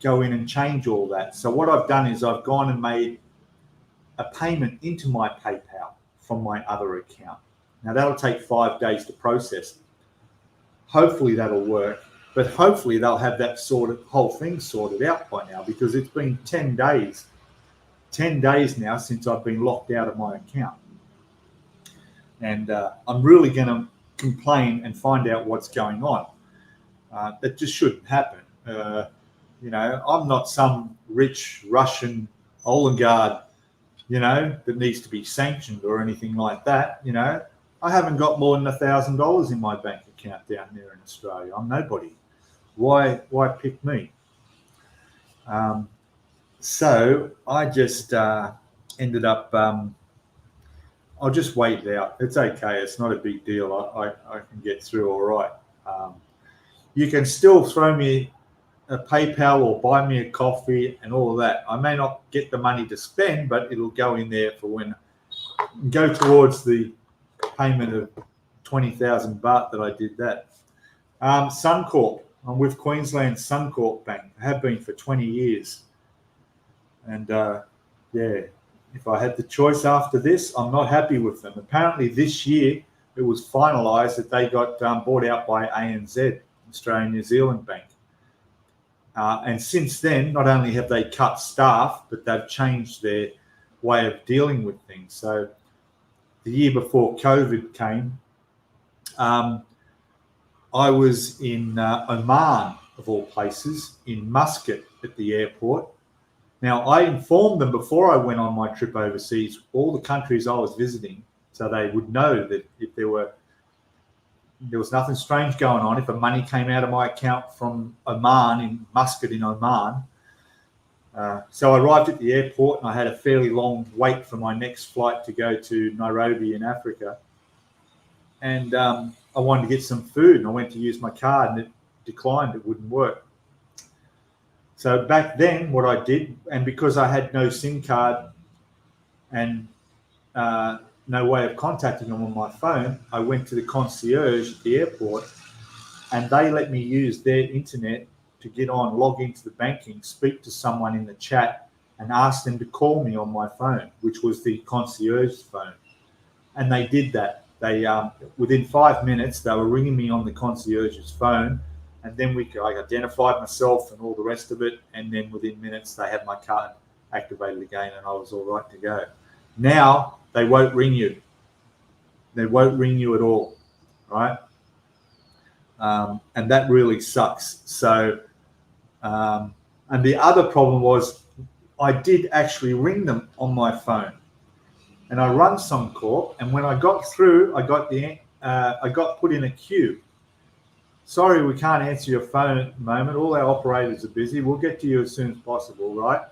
go in and change all that. So what I've done is I've gone and made a payment into my PayPal from my other account. Now that'll take 5 days to process. Hopefully that'll work, but hopefully they'll have that whole thing sorted out by now, because it's been 10 days now since I've been locked out of my account. And I'm really going to complain and find out what's going on. That just shouldn't happen. I'm not some rich Russian oligarch, that needs to be sanctioned or anything like that. I haven't got more than $1,000 in my bank account down there in Australia. I'm nobody. Why pick me? So I just ended up, I'll just wait it out. It's okay. It's not a big deal. I can get through all right. You can still throw me a PayPal or buy me a coffee and all of that. I may not get the money to spend, but it'll go in there for go towards the payment of 20,000 baht that I did that. Suncorp. I'm with Queensland Suncorp Bank. I have been for 20 years. And if I had the choice after this, I'm not happy with them. Apparently this year it was finalised that they got bought out by ANZ, Australian New Zealand Bank. And since then, not only have they cut staff, but they've changed their way of dealing with things. So the year before COVID came, I was in Oman, of all places, in Muscat at the airport. Now, I informed them before I went on my trip overseas, all the countries I was visiting, so they would know that if there was nothing strange going on. If the money came out of my account from Oman, in Muscat in Oman. So I arrived at the airport and I had a fairly long wait for my next flight to go to Nairobi in Africa. And I wanted to get some food, and I went to use my card and it declined. It wouldn't work. So back then what I did, and because I had no SIM card and no way of contacting them on my phone, I went to the concierge at the airport, and they let me use their internet to get on, log into the banking, speak to someone in the chat, and ask them to call me on my phone, which was the concierge's phone. And they did that. They within 5 minutes they were ringing me on the concierge's phone, and then I identified myself and all the rest of it, and then within minutes they had my card activated again, and I was all right to go. Now they won't ring you. They won't ring you at all, right? And that really sucks. So, and the other problem was I did actually ring them on my phone, and I run Suncorp, and when I got through, I got put in a queue. Sorry, we can't answer your phone at the moment. All our operators are busy. We'll get to you as soon as possible, right?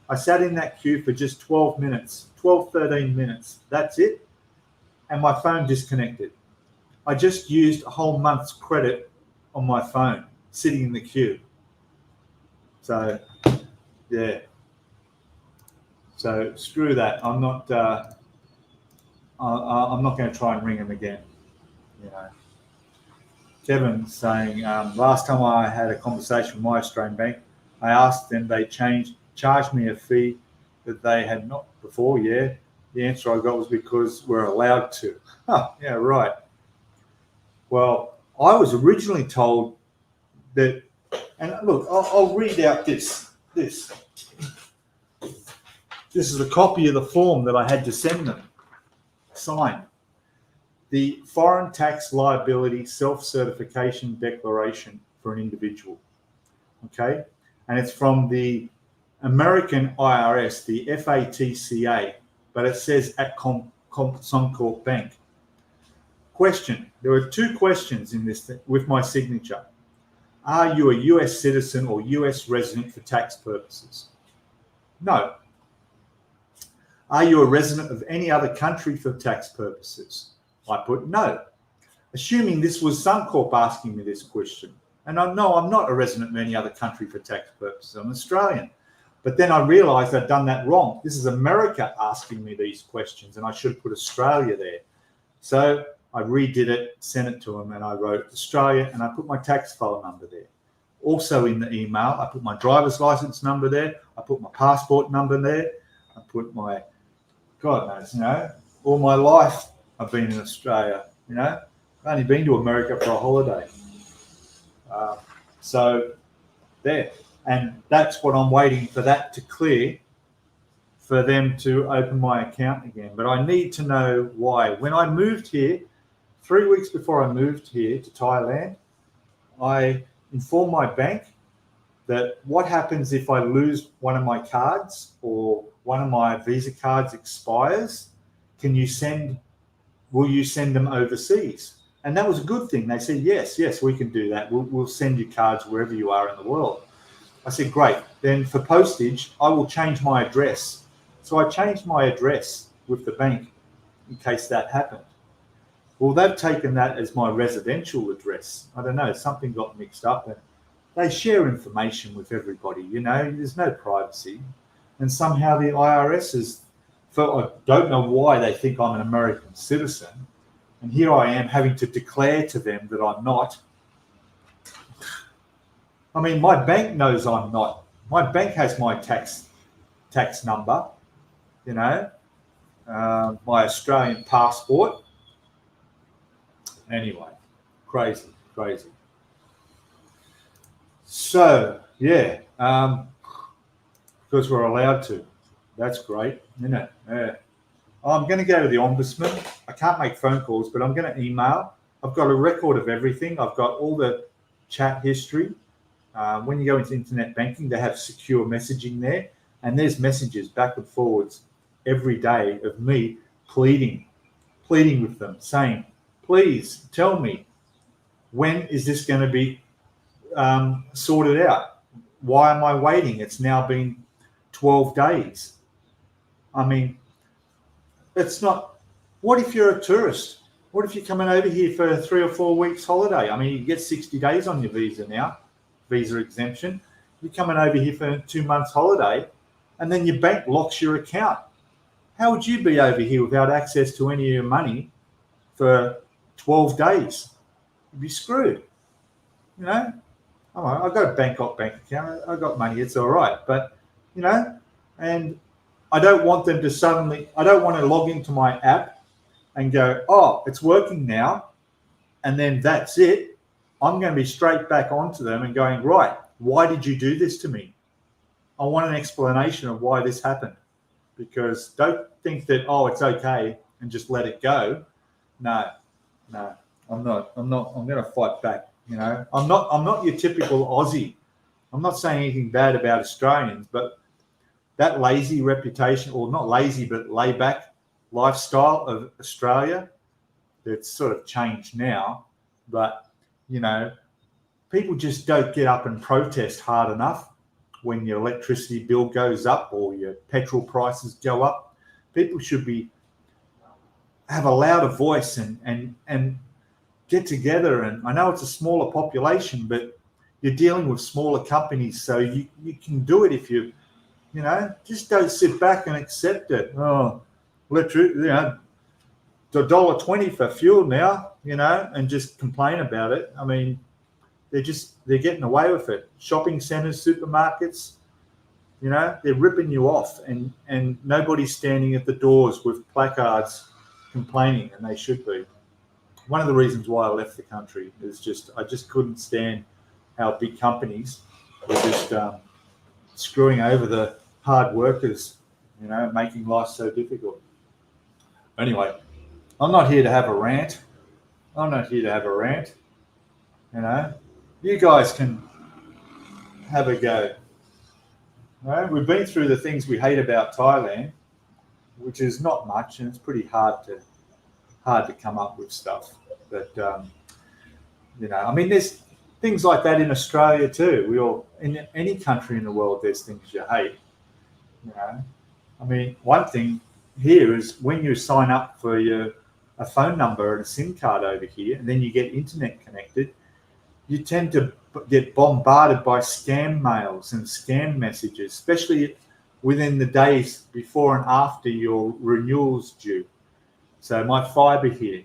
I sat in that queue for just 12 minutes, 13 minutes. That's it. And my phone disconnected. I just used a whole month's credit on my phone sitting in the queue. So, yeah. So screw that. I'm not going to try and ring them again. Kevin's saying, last time I had a conversation with my Australian bank, I asked them, they charged me a fee that they had not before. Yeah. The answer I got was because we're allowed to. Oh, yeah, right. Well, I was originally told that, and look, I'll read out this. This is a copy of the form that I had to send them, sign. The Foreign Tax Liability Self-Certification Declaration for an individual, okay? And it's from the American IRS, the FATCA, but it says at Suncorp Bank. Question. There were 2 questions in this with my signature. Are you a US citizen or US resident for tax purposes? No. Are you a resident of any other country for tax purposes? I put no. Assuming this was Suncorp asking me this question. And I'm not a resident of any other country for tax purposes. I'm Australian. But then I realized I'd done that wrong. This is America asking me these questions, and I should put Australia there. So I redid it, sent it to them, and I wrote Australia, and I put my tax file number there. Also in the email, I put my driver's license number there. I put my passport number there. I put my, God knows, all my life I've been in Australia, I've only been to America for a holiday. So there. And that's what I'm waiting for that to clear, for them to open my account again. But I need to know why. When I moved here, 3 weeks before I moved here to Thailand, I informed my bank that what happens if I lose one of my cards or one of my Visa cards expires, will you send them overseas? And that was a good thing. They said, yes, we can do that. We'll send you cards wherever you are in the world. I said, great. Then for postage, I will change my address. So I changed my address with the bank in case that happened. Well, they've taken that as my residential address. I don't know, something got mixed up. And they share information with everybody, there's no privacy. And somehow the IRS I don't know why they think I'm an American citizen. And here I am having to declare to them that I'm not. I mean, my bank knows I'm not. My bank has my tax number, my Australian passport. Anyway, crazy. So, yeah, because we're allowed to. That's great, isn't it? Yeah. I'm going to go to the Ombudsman. I can't make phone calls, but I'm going to email. I've got a record of everything. I've got all the chat history. When you go into internet banking, they have secure messaging there, and there's messages back and forwards every day of me pleading with them, saying, please tell me, when is this going to be sorted out? Why am I waiting? It's now been 12 days. I mean, it's not. What if you're a tourist? What if you're coming over here for 3 or 4 weeks holiday? I mean, you get 60 days on your visa now, visa exemption. You're coming over here for 2 months holiday, and then your bank locks your account. How would you be over here without access to any of your money for 12 days? You'd be screwed. I've got a Bangkok bank account. I've got money. It's all right. But, and I don't want them to I don't want to log into my app and go, oh, it's working now, and then that's it. I'm going to be straight back onto them and going, right, why did you do this to me? I want an explanation of why this happened, because don't think that, oh, it's okay and just let it go. No, I'm not. I'm going to fight back. I'm not your typical Aussie. I'm not saying anything bad about Australians, but that lazy reputation, or not lazy, but laid-back lifestyle of Australia, that's sort of changed now. But, people just don't get up and protest hard enough when your electricity bill goes up or your petrol prices go up. People should have a louder voice and get together. And I know it's a smaller population, but you're dealing with smaller companies, so you can do it if you just don't sit back and accept it. Oh, $1.20 for fuel now, and just complain about it. I mean, they're getting away with it. Shopping centers, supermarkets, they're ripping you off, and nobody's standing at the doors with placards complaining, and they should be. One of the reasons why I left the country is I just couldn't stand how big companies were just screwing over the hard workers, making life so difficult. Anyway, I'm not here to have a rant. You guys can have a go. We've been through the things we hate about Thailand, which is not much, and it's pretty hard to hard to come up with stuff. But I mean, there's things like that in Australia too. We all, in any country in the world, there's things you hate. I mean, one thing here is when you sign up for a phone number and a SIM card over here, and then you get internet connected, you tend to get bombarded by scam mails and scam messages, especially within the days before and after your renewal's due. So my fibre here,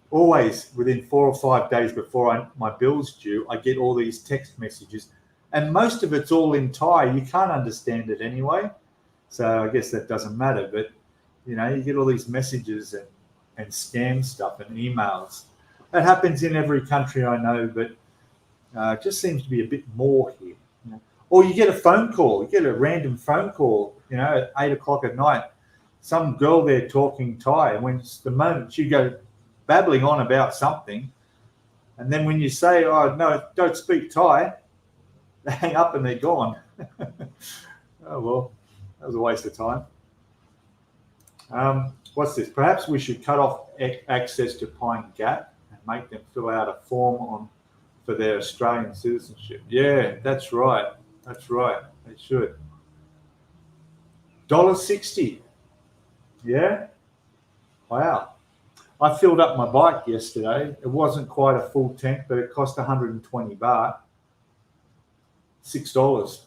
always within 4 or 5 days before my bill's due, I get all these text messages, and most of it's all in Thai. You can't understand it anyway, so I guess that doesn't matter. But you get all these messages and scam stuff and emails. That happens in every country I know, but it just seems to be a bit more here. Or you get a phone call, you get a random phone call, at 8 o'clock at night. Some girl there talking Thai, and when the moment you go babbling on about something, and then when you say, "Oh no, don't speak Thai," they hang up and they're gone. Oh well, that was a waste of time. What's this? Perhaps we should cut off access to Pine Gap and make them fill out a form for their Australian citizenship. Yeah, that's right. That's right. They should. $1.60. Yeah. Wow. I filled up my bike yesterday. It wasn't quite a full tank, but it cost 120 baht. $6.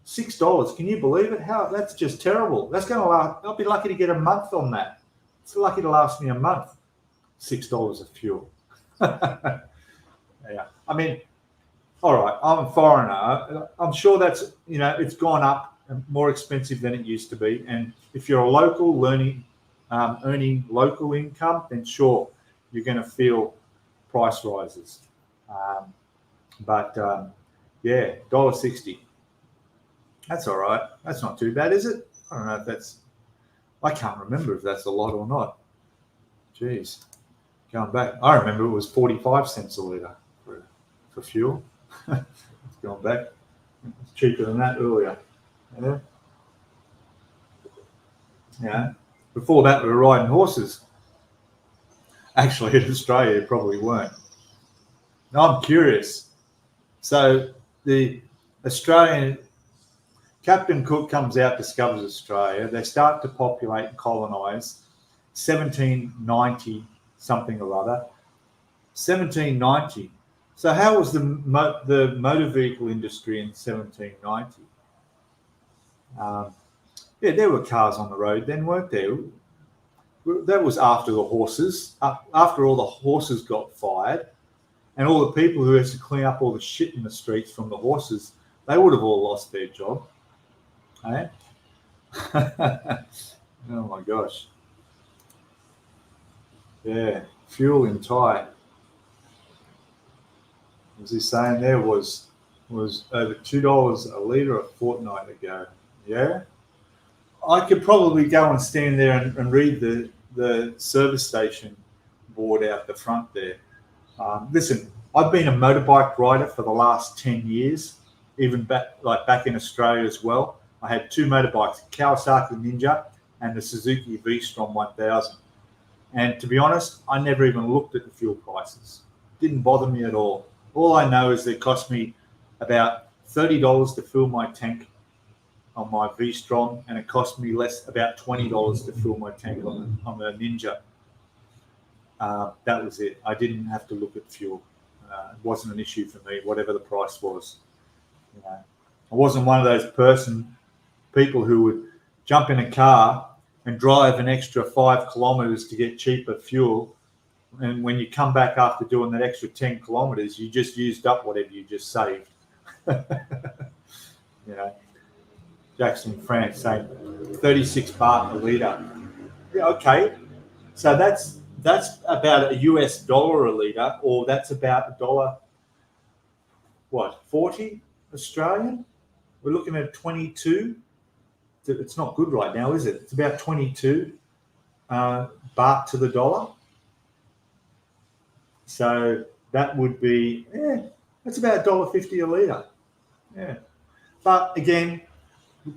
$6. Can you believe it? That's just terrible. That's going to last. I'll be lucky to get a month on that. It's lucky to last me a month. $6 of fuel. Yeah. I mean, all right, I'm a foreigner. I'm sure that's, it's gone up and more expensive than it used to be. And if you're a local earning local income, then sure, you're going to feel price rises. But yeah, $1.60. That's all right. That's not too bad, is it? I don't know if I can't remember if that's a lot or not. Jeez. Going back, I remember it was 45 cents a litre for fuel. It's gone back. It's cheaper than that earlier. Yeah. Before that, we were riding horses. Actually, in Australia, probably weren't. Now, I'm curious. So, the Australian Captain Cook comes out, discovers Australia. They start to populate and colonise. 1790, something or other. 1790. So how was the motor vehicle industry in 1790? Yeah, there were cars on the road then, weren't there? That was after the horses. After all the horses got fired, and all the people who had to clean up all the shit in the streets from the horses, they would have all lost their job. Eh? Oh my gosh. Yeah, fuel in Thai. Was he saying there was over $2 a litre a fortnight ago? Yeah, I could probably go and stand there and read the service station board out the front there. Listen, I've been a motorbike rider for the last 10 years, even back in Australia as well. I had 2 motorbikes, Kawasaki Ninja and the Suzuki V-Strom 1000. And to be honest, I never even looked at the fuel prices. Didn't bother me at all. All I know is it cost me about $30 to fill my tank on my V-Strom, and it cost me about $20 to fill my tank on the Ninja. That was it. I didn't have to look at fuel. It wasn't an issue for me, whatever the price was. I wasn't one of those people who would jump in a car and drive an extra 5 kilometres to get cheaper fuel. And when you come back after doing that extra 10 kilometres, you just used up whatever you just saved. Jackson, France, saying 36 baht a litre. Yeah, okay. So that's about $1 a litre, or that's about $1.40 Australian? We're looking at 22. It's not good right now, is it? It's about 22 baht to the dollar. So that would be, that's about $1.50 a litre. Yeah. But again,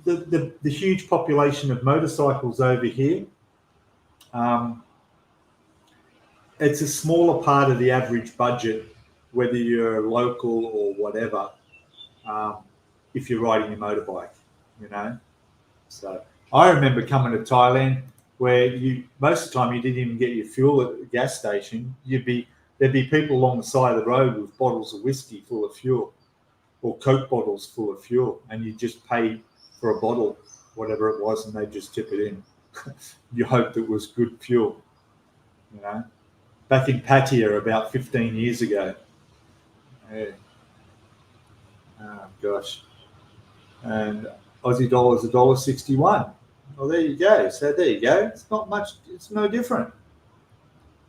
the huge population of motorcycles over here, it's a smaller part of the average budget, whether you're local or whatever, if you're riding a motorbike, you know. So I remember coming to Thailand where most of the time you didn't even get your fuel at the gas station. There'd be people along the side of the road with bottles of whiskey full of fuel or Coke bottles full of fuel, and you just pay for a bottle, whatever it was, and they just tip it in. You hoped it was good fuel, you know. Back in Pattaya about 15 years ago. Yeah. Oh gosh. And Aussie dollar is $1.61. Well, there you go. So there you go. It's not much. It's no different.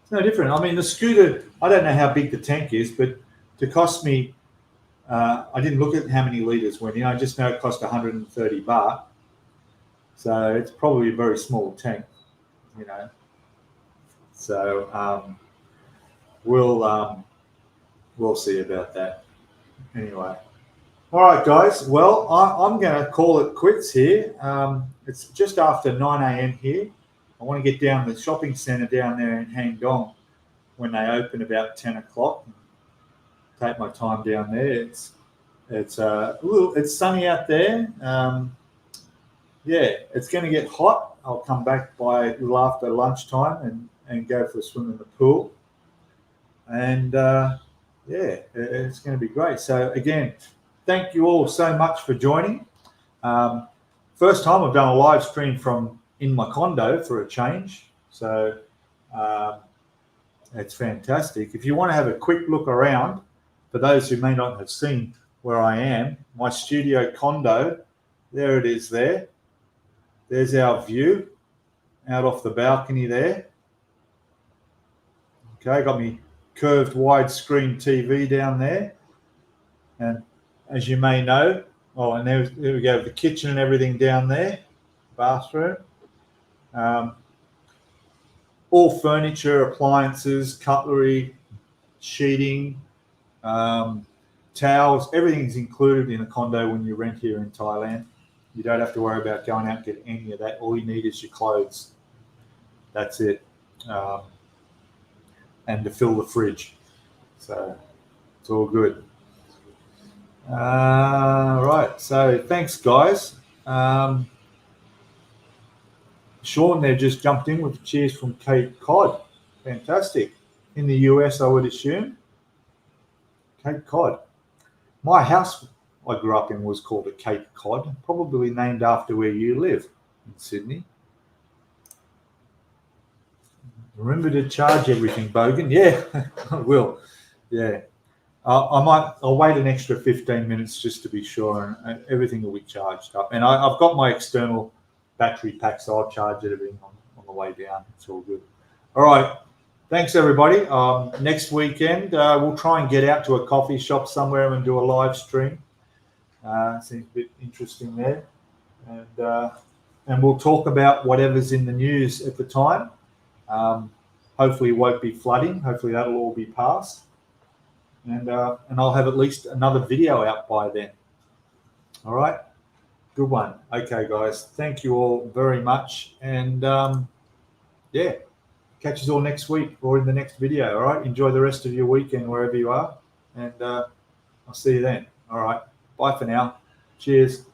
It's no different. I mean, the scooter, I don't know how big the tank is, but to cost me, I didn't look at how many litres went in. I just know it cost 130 baht. So it's probably a very small tank, you know. So we'll see about that. Anyway. All right, guys. Well, I'm going to call it quits here. It's just after 9 a.m. here. I want to get down to the shopping centre down there in Hang Dong when they open about 10 o'clock. Take my time down there. It's sunny out there. Yeah, it's going to get hot. I'll come back by a little after lunchtime and go for a swim in the pool. And yeah, it's going to be great. So again, thank you all so much for joining. First time I've done a live stream from in my condo for a change. So it's fantastic. If you want to have a quick look around, for those who may not have seen where I am, my studio condo, there it is there. There's our view out off the balcony there. Okay, got me curved widescreen TV down there. And as you may know, and there we go, the kitchen and everything down there, bathroom. All furniture, appliances, cutlery, sheeting, towels, everything's included in a condo when you rent here in Thailand. You don't have to worry about going out and getting any of that. All you need is your clothes. That's it. And to fill the fridge. So it's all good. Right. So thanks, guys. Sean there just jumped in with cheers from Cape Cod. Fantastic. In the US, I would assume. Cape Cod. My house I grew up in was called a Cape Cod, probably named after where you live in Sydney. Remember to charge everything, Bogan. Yeah, I will. Yeah. I'll wait an extra 15 minutes just to be sure, and everything will be charged up. And I've got my external battery pack, so I'll charge everything on the way down. It's all good. All right. Thanks, everybody. Next weekend, we'll try and get out to a coffee shop somewhere and do a live stream. Seems a bit interesting there. And we'll talk about whatever's in the news at the time. Hopefully it won't be flooding. Hopefully that'll all be past. And I'll have at least another video out by then. All right. Good one. Okay, guys. Thank you all very much. And yeah, catch you all next week or in the next video. All right. Enjoy the rest of your weekend wherever you are. And I'll see you then. All right. Bye for now. Cheers.